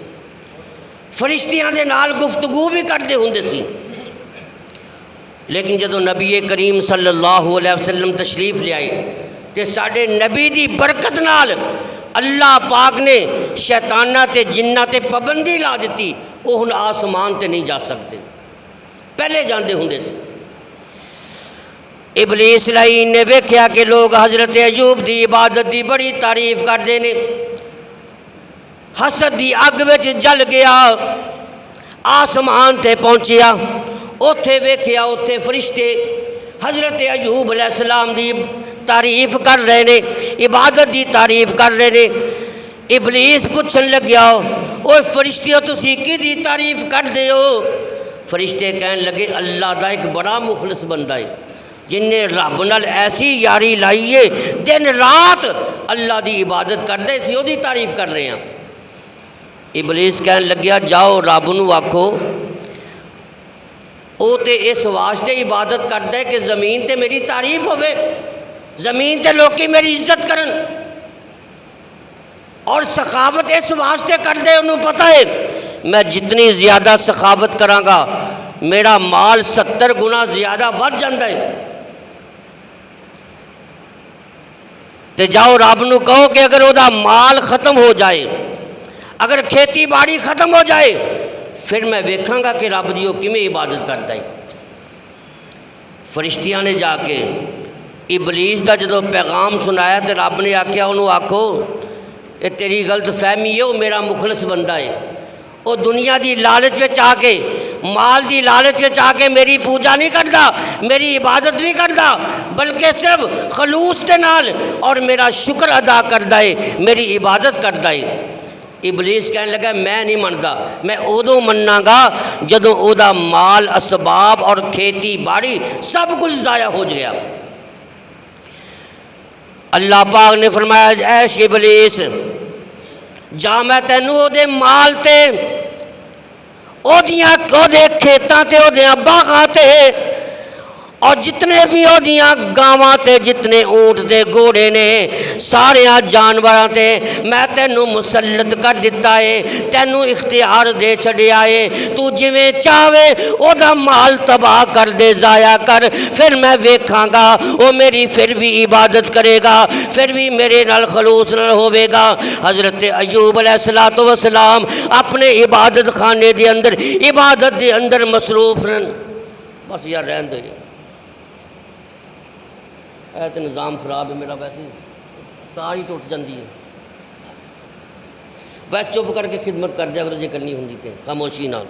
فرشتیاں دے نال گفتگو بھی کرتے ہوندے سی، لیکن جدو نبی کریم صلی اللہ علیہ وسلم تشریف لے آئے تے ساڈے نبی دی برکت نال اللہ پاک نے شیطانہ تے جنہ تے پابندی لا دیتی، وہ ہن آسمان تے نہیں جا سکتے، پہلے جاندے ہوندے سی۔ ابلیس لعین نے ویکھیا کہ لوگ حضرت ایوب دی عبادت دی بڑی تعریف کردے نے، حسد دی اگ وچ جل گیا، آسمان تے پہنچیا، اوتھے ویکھیا اوتھے فرشتے حضرت ایوب علیہ السلام دی تعریف کر رہے نے، عبادت دی تعریف کر رہے نے۔ ابلیس پوچھن لگیا، اوہ فرشتیو تسی کی دی تعریف کر دے ہو؟ فرشتے کہن لگے اللہ دا ایک بڑا مخلص بندہ ہے جن نے رب نال ایسی یاری لائی ہے، دن رات اللہ دی عبادت کر دے سی، او دی تعریف کر رہے ہیں۔ ابلیس کہن لگیا جاؤ رب نو آکھو او تے اس واسطے عبادت کرتا ہے کہ زمین تے میری تعریف ہوئے، زمین تے لوکی میری عزت کرن، اور سخاوت اس واسطے کر دے، انہوں پتہ ہے میں جتنی زیادہ سخاوت کراں گا میرا مال 70 گنا زیادہ بڑھ جاندہ ہے۔ تے جاؤ رب نو کہو کہ اگر او دا مال ختم ہو جائے، اگر کھیتی باڑی ختم ہو جائے، پھر میں ویکھاں گا کہ رب دیو کیویں عبادت کرتا ہے۔ فرشتیاں نے جا کے ابلیس دا جدو پیغام سنایا تے رب نے آکھیا انہوں آکھو اے تیری غلط فہمی ہے، وہ میرا مخلص بندہ ہے، وہ دنیا دی لالچ وچ آ کے، مال دی لالچ وچ آ کے میری پوجا نہیں کرتا، میری عبادت نہیں کرتا، بلکہ صرف خلوص دے نال اور میرا شکر ادا کرتا ہے، میری عبادت کرتا ہے۔ ابلیس کہنے لگا میں نہیں منتا، میں ادو مننا گا جدوں او دا مال اسباب اور کھیتی باڑی سب کچھ ضائع ہو گیا۔ اللہ پاک نے فرمایا اے ابلیس جا میں تینوں او دے مال تے او دے کھیتاں تے او دے باغاں تے اور جتنے بھی او دیاں گاواں تے جتنے اونٹ تے گھوڑے نے سارے جانوراں تے میں تینوں مسلط کر دیتا ہے، تینوں اختیار دے چھڑیا ہے، تو جویں چاہے او دا مال تباہ کر دے، ضائع کر، پھر میں ویکھاں گا او میری پھر بھی عبادت کرے گا، پھر بھی میرے نال خلوص نال ہوے گا۔ حضرت ایوب علیہ السلام اپنے عبادت خانے دے اندر عبادت دے اندر مصروف رہن۔ بس یار رہن دو، ایسے نظام خراب ہے میرا، ویسے تار ہی ٹوٹ جاندی ہے، ویسے چپ کر کے خدمت کر دیا اگر یہ کرنی ہوندی تے خاموشی نال۔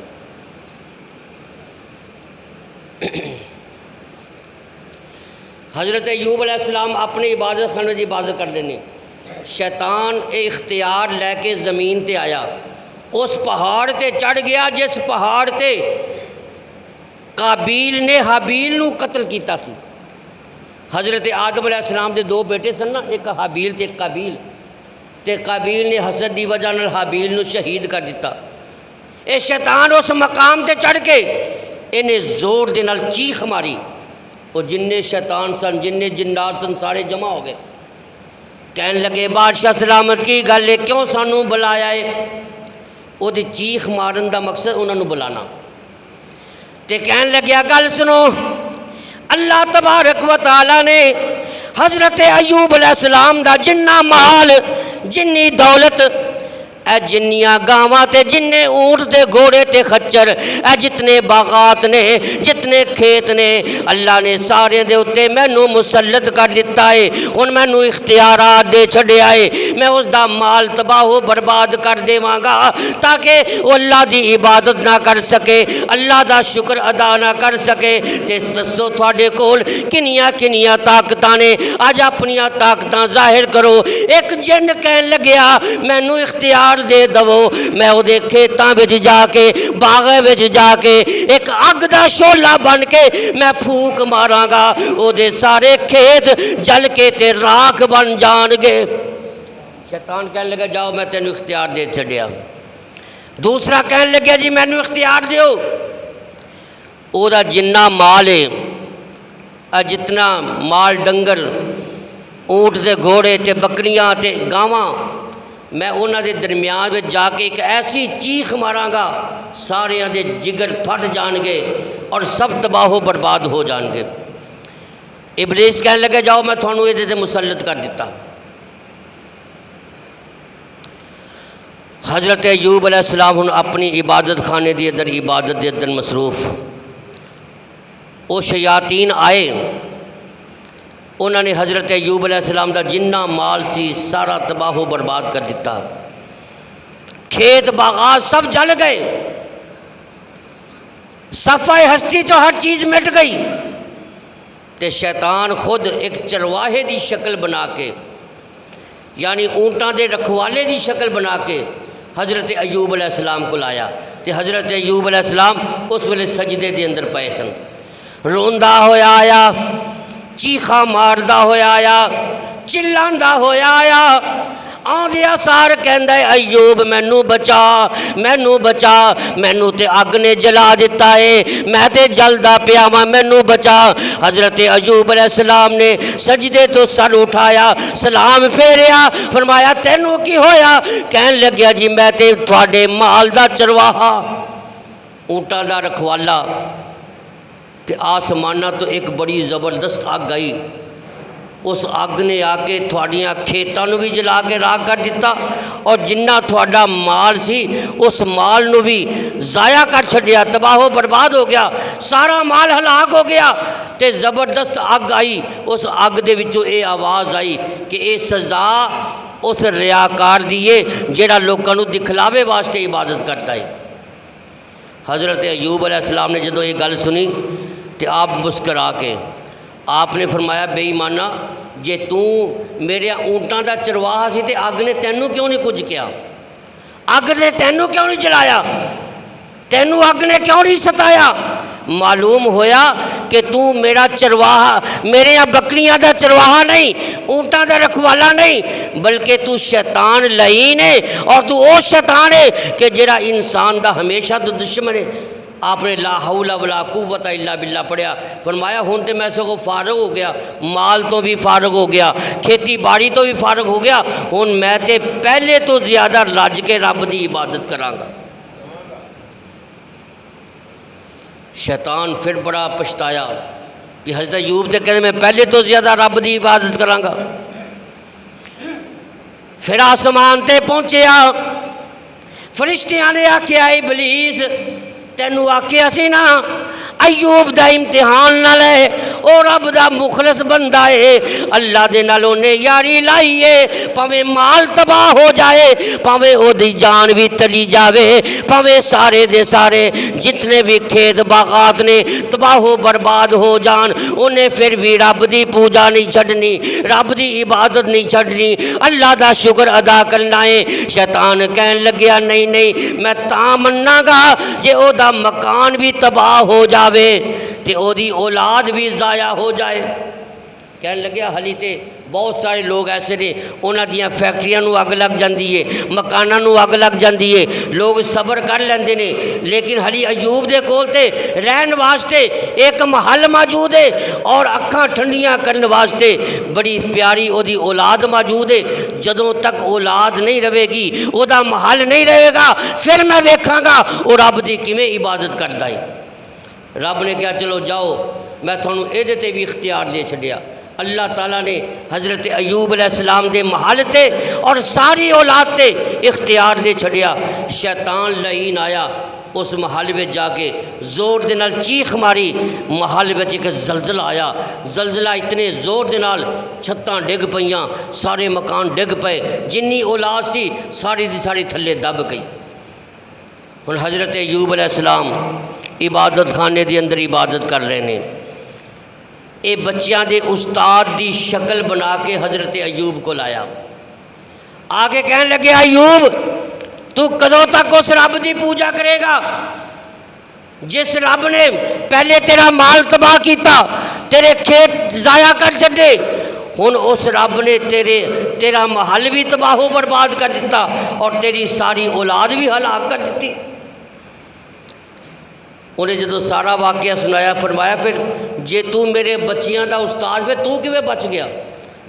حضرت ایوب علیہ السلام اپنی عبادت خانے کی عبادت کر لینے، شیطان اختیار لے کے زمین تے آیا، اس پہاڑ تے چڑھ گیا جس پہاڑ تے قابیل نے حابیل نو قتل کیتا سی۔ حضرت آدم علیہ السلام دے دو بیٹے سن نا، ایک حابیل تے ایک قابیل، تے قابیل نے حسد دی وجہ نال حابیل نو شہید کر دیتا۔ اے شیطان اس مقام تے چڑھ کے انہیں زور دے نال چیخ ماری، وہ جننے شیطان سن جننے جنات سن سارے جمع ہو گئے، کہنے لگے بادشاہ سلامت کی گل ہے، کیوں سانو بلایا ہے؟ وہ دی چیخ مارن دا مقصد انہوں نے بلانا، تے کہنے لگیا گل سنو، اللہ تبارک و تعالی نے حضرت ایوب علیہ السلام دا جنہ مال جنی دولت اے جنیاں گاواں تے جننے اونٹ تے گھوڑے تے خچر اے جتنے باغات نے جتنے کھیت نے اللہ نے سارے دے اتے مینوں مسلط کر دیتا ہے، ہن مینوں اختیارات دے چھڈیا ہے، میں اس دا مال تباہ و برباد کر دیواں گا تاکہ وہ اللہ دی عبادت نہ کر سکے، اللہ دا شکر ادا نہ کر سکے۔ تے دسو تھوڑے کول کنیاں کنیاں طاقتاں نے، اج اپنیاں طاقتاں ظاہر کرو۔ ایک جن کہن لگیا مینوں اختیار اختیار دے دو، میں وہ دے کھیتاں وچ جا کے باغاں وچ جا کے ایک اگ دا شعلہ بن کے میں پھونک ماراں گا، وہ دے سارے کھیت جل کے تے راکھ بن جان گے۔ شیطان کہنے لگا جاؤ میں تینوں اختیار دے چھڈیا۔ دوسرا کہنے لگا جی مینوں اختیار دیو، او دا جنہ مال ہے، جتنا مال ڈنگر اونٹ تے گھوڑے تے بکریاں تے گاواں، میں انہاں دے درمیان وچ جا کے ایک ایسی چیخ ماراں گا ساریاں دے جگر پھٹ جان گے اور سب تباہ و برباد ہو جان گے۔ ابلیس کہنے لگے جاؤ میں تھانوں یہ تے مسلط کر دیتا۔ حضرت ایوب علیہ السلام ہن اپنی عبادت خانے دی اندر عبادت دے اندر مصروف، وہ شیاطین آئے، انہوں نے حضرت ایوب علیہ السلام دا جنہ مال سی سارا تباہ و برباد کر دیتا، کھیت باغات سب جل گئے، صفحہ ہستی تو ہر چیز مٹ گئی، تے شیطان خود ایک چرواہے دی شکل بنا کے، یعنی اونٹاں دے رکھوالے دی شکل بنا کے حضرت ایوب علیہ السلام کو لایا، تے حضرت ایوب علیہ السلام اس ویلے سجدے دے اندر پئے سن، روندا ہویا آیا، چیخا ماردا ہویا آیا، چلاندا ہویا آیا، آندیا سار کہندا ہے ایوب مینوں بچا، مینوں بچا، مینوں تے اگ نے جلا دیتا ہے، میں تے جلدا پیا واں، مینوں بچا۔ حضرت ایوب علیہ السلام نے سجدے تو سر اٹھایا، سلام پھیریا، فرمایا تینوں کی ہویا؟ کہن لگیا جی میں تے تھوڑے مال دا چرواہا، اونٹاں دا رکھوالا، تے آسمانہ تو ایک بڑی زبردست اگ آئی، اس اگ نے آ کے تھوڑیاں کھیتاں نو بھی جلا کے راکھ کر دیتا، اور جنہ تھوڑا مال سی اس مال نو بھی ضائع کر چھڈیا، تباہ و برباد ہو گیا، سارا مال ہلاک ہو گیا۔ تے زبردست اگ آئی، اس اگ دے وچوں اے آواز آئی کہ اے سزا اس ریاکار دیے جیڑا لوکاں نو دکھلاوے واسطے عبادت کرتا ہے۔ حضرت ایوب علیہ السلام نے جدو یہ گل سنی تے آپ مسکرا کے آپ نے فرمایا بے ایمانہ جے تو میرے اونٹاں دا چرواہا سی تے اگ نے تینوں کیوں نہیں کچھ کیا؟ اگ نے تینوں کیوں نہیں جلایا؟ تینوں اگ نے کیوں نہیں ستایا؟ معلوم ہویا کہ تو میرا چرواہا، میرے یہاں بکریاں دا چرواہا نہیں، اونٹاں دا رکھوالا نہیں، بلکہ تو شیطان لعین ہے، اور تو او شیطان ہے کہ جڑا انسان دا ہمیشہ تو دشمن ہے۔ آپ نے لا حول ولا قوت الا باللہ پڑھیا، فرمایا ہون تے میں سگو فارغ ہو گیا، مال تو بھی فارغ ہو گیا، کھیتی باڑی تو بھی فارغ ہو گیا، ہون میں تے پہلے تو زیادہ رج کے رب دی عبادت کراں گا۔ شیطان پھر بڑا پچھتایا کہ حضرت ایوب تے کہتے میں پہلے تو زیادہ رب دی عبادت کراں گا۔ پھر آسمان تے پہنچیا، فرشتیاں نے آکھیا ابلیس تینوں آکھیا سی نا ایوب دا امتحان نہ لے، او رب دا مخلص بندہ ہے، اللہ دے نال اونے یاری لائی ہے، پاویں مال تباہ ہو جائے، پاویں او دی جان بھی تلی جاوے، پاویں سارے دے سارے جتنے بھی کھیت باغات نے تباہ و برباد ہو جان، انہیں پھر بھی رب دی پوجا نہیں چھڈنی، رب دی عبادت نہیں چھڈنی، اللہ دا شکر ادا کرنا ہے۔ شیطان کہن لگیا نہیں نہیں میں تاں مننا گا جے او دا مکان بھی تباہ ہو جاوے تے او دی اولاد بھی ضائع ہو جائے۔ کہنے لگیا حلی تے بہت سارے لوگ ایسے نے انہاں دیاں فیکٹریاں نو اگ لگ جاندی ہے، مکاناں نو اگ لگ جاندی ہے، لوگ صبر کر لیندے نے، لیکن حلی ایوب دے کول تے رہن واسطے ایک محل موجود ہے اور اکھاں ٹھنڈیاں کرن واسطے بڑی پیاری او دی اولاد موجود ہے۔ جدوں تک اولاد نہیں رہے گی، او دا محل نہیں رہے گا، پھر میں ویکھاں گا او رب دی کیویں عبادت کردا ہے۔ رب نے کہا چلو جاؤ میں تھانوں اے دے تے بھی اختیار دے چھڈیا۔ اللہ تعالیٰ نے حضرت ایوب علیہ السلام دے محل تے اور ساری اولاد تے اختیار دے چھڈیا۔ شیطان لعین آیا اس محل میں جا کے زور دے نال چیخ ماری، محل میں ایک زلزلہ آیا، زلزلہ اتنے زور دے نال چھتاں ڈگ پئیاں، سارے مکان ڈگ پئے، جنی اولاد سی ساری دی ساری تھلے دب گئی۔ ہن حضرت ایوب علیہ السلام عبادت خانے دی اندر عبادت کر رہے ہیں، اے بچیاں دے استاد دی شکل بنا کے حضرت ایوب کو لایا، آگے کہنے لگے ایوب تو کدوں تک اس رب دی پوجا کرے گا جس رب نے پہلے تیرا مال تباہ کیتا، تیرے کھیت ضائع کر چھڈے، ہن اس رب نے تیرا محل بھی تباہ و برباد کر دیتا اور تیری ساری اولاد بھی ہلاک کر دیتی۔ انہیں جدو سارا واقعہ سنایا، فرمایا پھر جے تو میرے بچیاں دا استاد پھر تو کیویں بچ گیا؟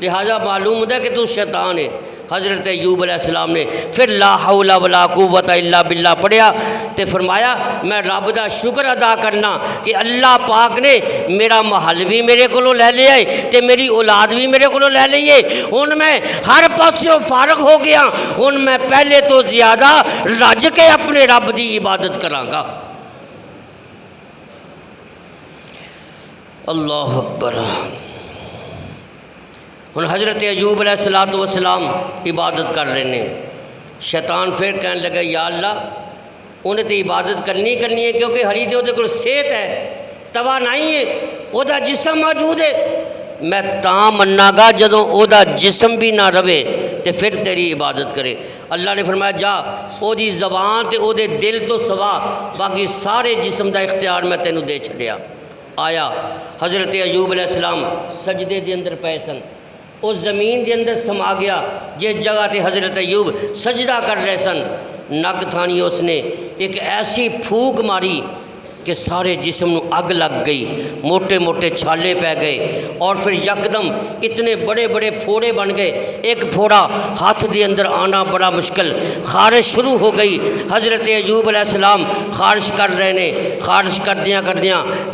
لہٰذا معلوم ہوتا ہے کہ تو شیطان ہے۔ حضرت ایوب علیہ السلام نے پھر لا حول ولا قوت الا باللہ پڑھیا تے فرمایا میں رب دا شکر ادا کرنا کہ اللہ پاک نے میرا محل بھی میرے کو لے لیا تے میری اولاد بھی میرے کو لے لیے، ہن میں ہر پاسوں فارغ ہو گیا، ہن میں پہلے تو زیادہ رج کے اپنے رب دی عبادت کراں گا۔ اللہ اکبر۔ ہن حضرت ایوب علیہ السلام عبادت کر رہے ہیں، شیطان پھر کہنے لگا یا اللہ انہیں تو عبادت کرنی ہے کیونکہ ہری دے کول صحت ہے، توانائی ہے، وہ دا جسم موجود ہے، میں تاں مننا گا جدوں او دا جسم بھی نہ رہے تے پھر تیری عبادت کرے۔ اللہ نے فرمایا جا او دی زبان تے او دے دل تو سوا باقی سارے جسم دا اختیار میں تینوں دے چھڈیا۔ آیا حضرت ایوب علیہ السلام سجدے دے اندر پئے سن، اس زمین دے اندر سما گیا جس جگہ تے حضرت ایوب سجدہ کر رہے سن، نگ تھانی اس نے ایک ایسی پھونک ماری کہ سارے جسم نو اگ لگ گئی، موٹے موٹے چھالے پہ گئے اور پھر یکدم اتنے بڑے بڑے پھوڑے بن گئے، ایک پھوڑا ہاتھ دے اندر آنا بڑا مشکل، خارش شروع ہو گئی۔ حضرت ایوب علیہ السلام خارش کر رہے نے، خارش کردیاں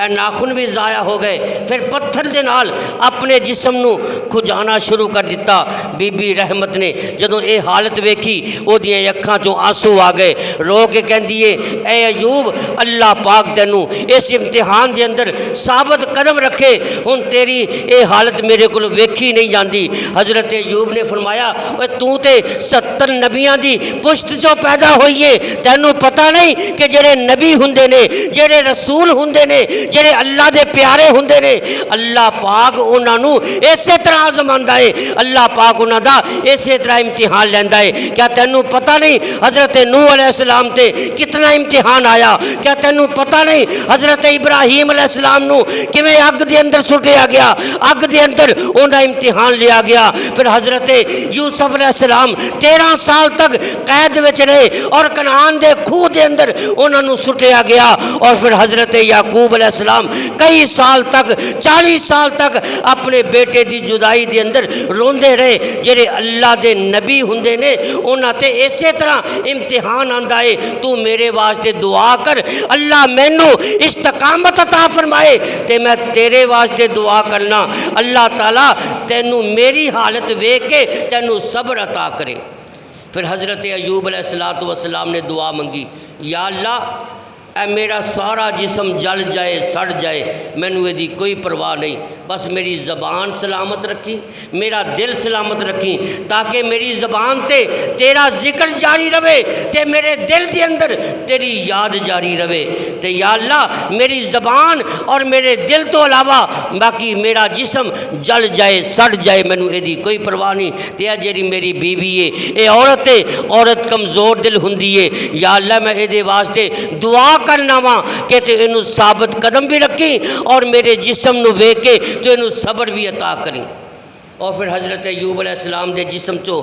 اے ناخن بھی ضائع ہو گئے، پھر پتھر دے نال اپنے جسم نو کھجانا شروع کر دیتا۔ بی بی رحمت نے جدوں اے حالت ویکھی او دیاں اکھاں چوں آنسو آ گئے، رو کے کہندی ہے اے ایوب اللہ پاک تینوں اس امتحان دے اندر ثابت قدم رکھے، ہن تیری اے حالت میرے کو ویکھی نہیں جاندی۔ حضرت ایوب نے فرمایا اے تو تے 70 نبیاں دی پشت چوں پیدا ہوئیے، تینوں پتہ نہیں کہ جڑے نبی ہوندے نے، جڑے رسول ہوندے نے، جڑے اللہ دے پیارے ہوندے نے، اللہ پاک انہاں نو اسی طرح آزماندا ہے، اللہ پاک انہاں دا اسی طرح امتحان لیندا ہے۔ کیا تینوں پتہ نہیں حضرت نوح علیہ السلام تے کتنا امتحان آیا؟ کیا تینوں پتہ نہیں حضرت ابراہیم علیہ السلام نو کیویں اگ دے اندر سٹیا گیا، اگ دے اندر انہاں امتحان لیا گیا؟ پھر حضرت یوسف علیہ السلام 13 سال تک قید وچ رہے اور کنعان دے کھوہ دے اندر انہاں نو سٹیا گیا، اور پھر حضرت یعقوب علیہ السلام کئی سال تک 40 سال تک اپنے بیٹے دی جدائی دے اندر روندے رہے۔ جڑے اللہ دے نبی ہوندے نے انہاں تے اسی طرح امتحان آندا ہے۔ تو میرے واسطے دعا کر اللہ مینوں استقامت عطا فرمائے تے میں تیرے واسطے دعا کرنا اللہ تعالیٰ تینوں میری حالت ویکھ کے تینوں صبر عطا کرے۔ پھر حضرت ایوب علیہ السلام نے دعا منگی یا اللہ اے میرا سارا جسم جل جائے سڑ جائے مینوں دی کوئی پرواہ نہیں، بس میری زبان سلامت رکھی، میرا دل سلامت رکھی، تاکہ میری زبان تے تیرا ذکر جاری رہے تے میرے دل دے اندر تیری یاد جاری رہے۔ تے یا اللہ میری زبان اور میرے دل تو علاوہ باقی میرا جسم جل جائے سڑ جائے مینوں دی کوئی پرواہ نہیں۔ تے اے جیڑی میری بیوی ہے اے عورت ہے، عورت کمزور دل ہوندی ہے، یا اللہ میں دے واسطے دعا کرنا وا کہ تے انہوں ثابت قدم بھی رکھی اور میرے جسم نو ویکھ کے تو انہوں صبر بھی عطا کریں۔ اور پھر حضرت ایوب علیہ السلام دے جسم چو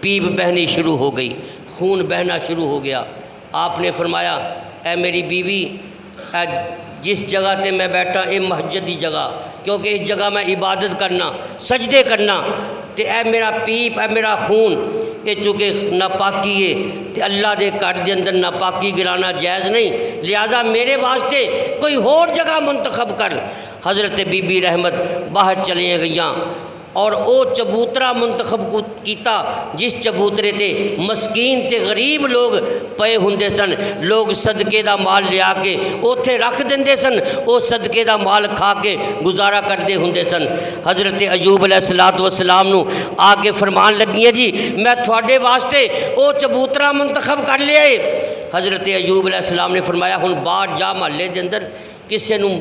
پیپ بہنی شروع ہو گئی، خون بہنا شروع ہو گیا۔ آپ نے فرمایا اے میری بیوی اے جس جگہ تے میں بیٹھا اے مسجد دی جگہ، کیونکہ اس جگہ میں عبادت کرنا سجدے کرنا تے اے میرا پیپ اے میرا خون یہ چونکہ ناپاکی ہے تے اللہ دے گھر دے اندر ناپاکی گرانا جائز نہیں، لہذا میرے واسطے کوئی اور جگہ منتخب کر۔ حضرت بی بی رحمت باہر چلیاں گئیاں اور او چبوترا منتخب کیتا جس چبوترے تے مسکین تے غریب لوگ پے ہوندے سن، لوگ صدقے دا مال لیا کے اوتھے رکھ دیندے سن، او صدقے دا مال کھا کے گزارا کردے ہوندے سن۔ حضرت ایوب علیہ السلام نو آ کے فرمان لگیاں جی میں تھوڑے واسطے او چبوترا منتخب کر لیا ہے۔ حضرت ایوب علیہ السلام نے فرمایا ہن باہر جا محلے دے اندر کسے نو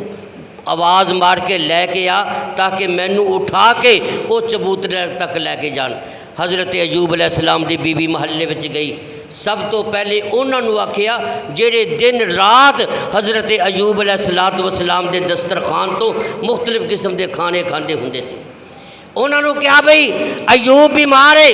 آواز مار کے لے کے آ تاکہ مینوں اٹھا کے وہ چبوترے تک لے کے جان۔ حضرت ایوب علیہ السلام دی بی بی محلے وچ گئی، سب تو پہلے انہوں نے آکھیا جڑے دن رات حضرت ایوب علیہ السلام دے دسترخوان تو مختلف قسم دے کھانے کھاندے ہوندے سی۔ انہوں نے کہا بھئی ایوب بیمار ہے،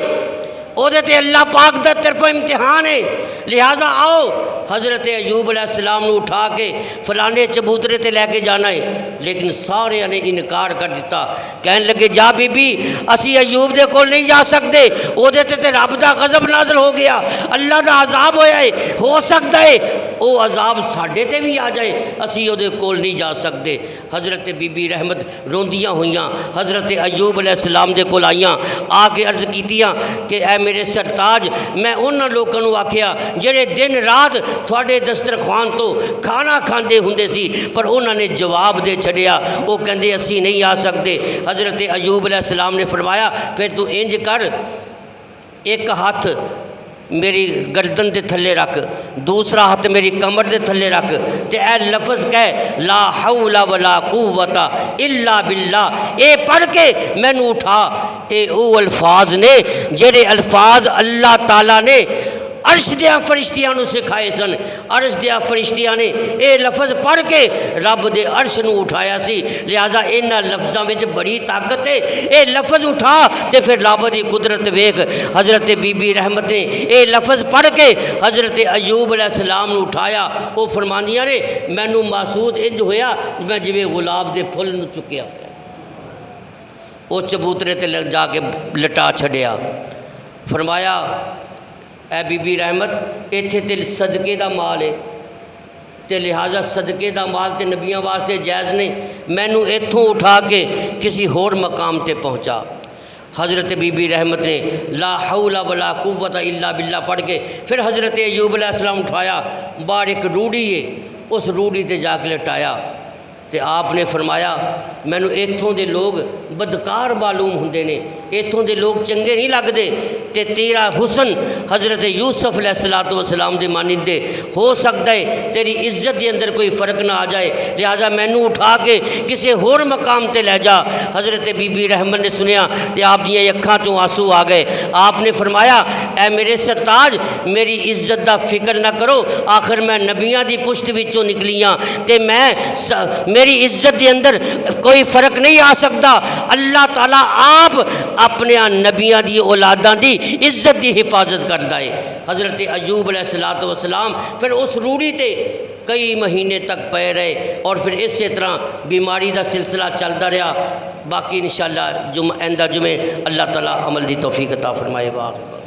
او دے تے اللہ پاک دا طرف امتحان ہے، لہذا آؤ حضرت ایوب علیہ السلام نے اٹھا کے فلانے چبوترے تے لے کے جانا ہے۔ لیکن سارے نے انکار کر دیتا، کہنے لگے جا بی بی اسی ایوب دے کول نہیں جا سکتے، او دے تے رب دا غضب نازل ہو گیا، اللہ دا عذاب ہویا ہے، ہو سکتا ہے او عذاب ساڈے تے بھی آ جائے، اسی او دے کول نہیں جا سکتے۔ حضرت بی بی رحمت روندیاں ہوئیاں حضرت ایوب علیہ السلام دے کول آئیاں، آ کے عرض کیتیاں کہ اے میرے سرتاج میں انہاں لوگوں کو آکھیا جڑے دن رات تھوڑے دسترخوان تو کھانا کھاندے ہوندے سی، پر انہوں نے جواب دے چھڑیا، وہ کہندے اسی نہیں آ سکتے۔ حضرت ایوب علیہ السلام نے فرمایا پھر تو انج کر، ایک ہاتھ میری گردن دے تھلے رکھ، دوسرا ہاتھ میری کمر دے تھلے رکھ، تے اے لفظ کہہ لا حول ولا قوت الا باللہ، اے پڑھ کے میں نو اٹھا۔ اے او الفاظ نے جڑے الفاظ اللہ تعالیٰ نے عرش دیا فرشتیاں نو سکھائے سن، عرش دیا فرشتیاں نے اے لفظ پڑھ کے رب دے عرش نو اٹھایا سی، لہذا انہاں لفظاں وچ بڑی طاقت ہے، اے لفظ اٹھا تے پھر رب دی قدرت ویکھ۔ حضرت بی بی رحمت نے اے لفظ پڑھ کے حضرت ایوب علیہ السلام نو اٹھایا، وہ فرماندیاں نے مینوں محسوس انج ہویا میں جویں گلاب دے پھل نو چکیا ہوا، وہ چبوترے تے جا کے لٹا چھڈیا۔ فرمایا اے بی بی رحمت ایتھے تے صدقے دا مال ہے، تے لہٰذا صدقے دا مال تے نبیاں واسطے جائز نہیں، مینوں ایتھوں اٹھا کے کسی ہور مقام تے پہنچا۔ حضرت بی بی رحمت نے لا حول ولا قوت الا باللہ پڑھ کے پھر حضرت ایوب علیہ السلام اٹھایا، باہر ایک روڑی ہے اس روڑی تے جا کے لٹایا، تے آپ نے فرمایا مینوں ایتھوں دے لوگ بدکار معلوم ہوندے نے، ایتھوں دے لوگ چنگے نہیں لگدے، تے تیرا حسن حضرت یوسف علیہ السلام دے مانندے، ہو سکتا ہے تیری عزت دے اندر کوئی فرق نہ آ جائے، لہٰذا مینوں اٹھا کے کسی ہور مقام تے لے جا۔ حضرت بی بی رحمت نے سنیا تے آپ دیاں اکھاں چوں آنسو آ گئے۔ آپ نے فرمایا اے میرے سرتاج میری عزت دا فکر نہ کرو، آخر میں نبیاں دی پشت وچوں نکلیاں تے میری عزت دے اندر کوئی فرق نہیں آ سکتا، اللہ تعالیٰ آپ اپنے نبیاں دی اولاداں دی عزت دی حفاظت کرتا ہے۔ حضرت ایوب علیہ السلام پھر اس روڑی تے کئی مہینے تک پے رہے، اور پھر اسی طرح بیماری دا سلسلہ چلتا رہا۔ باقی انشاءاللہ آئندہ جمعے اللہ تعالیٰ عمل دی توفیق عطا فرمائے۔ باقی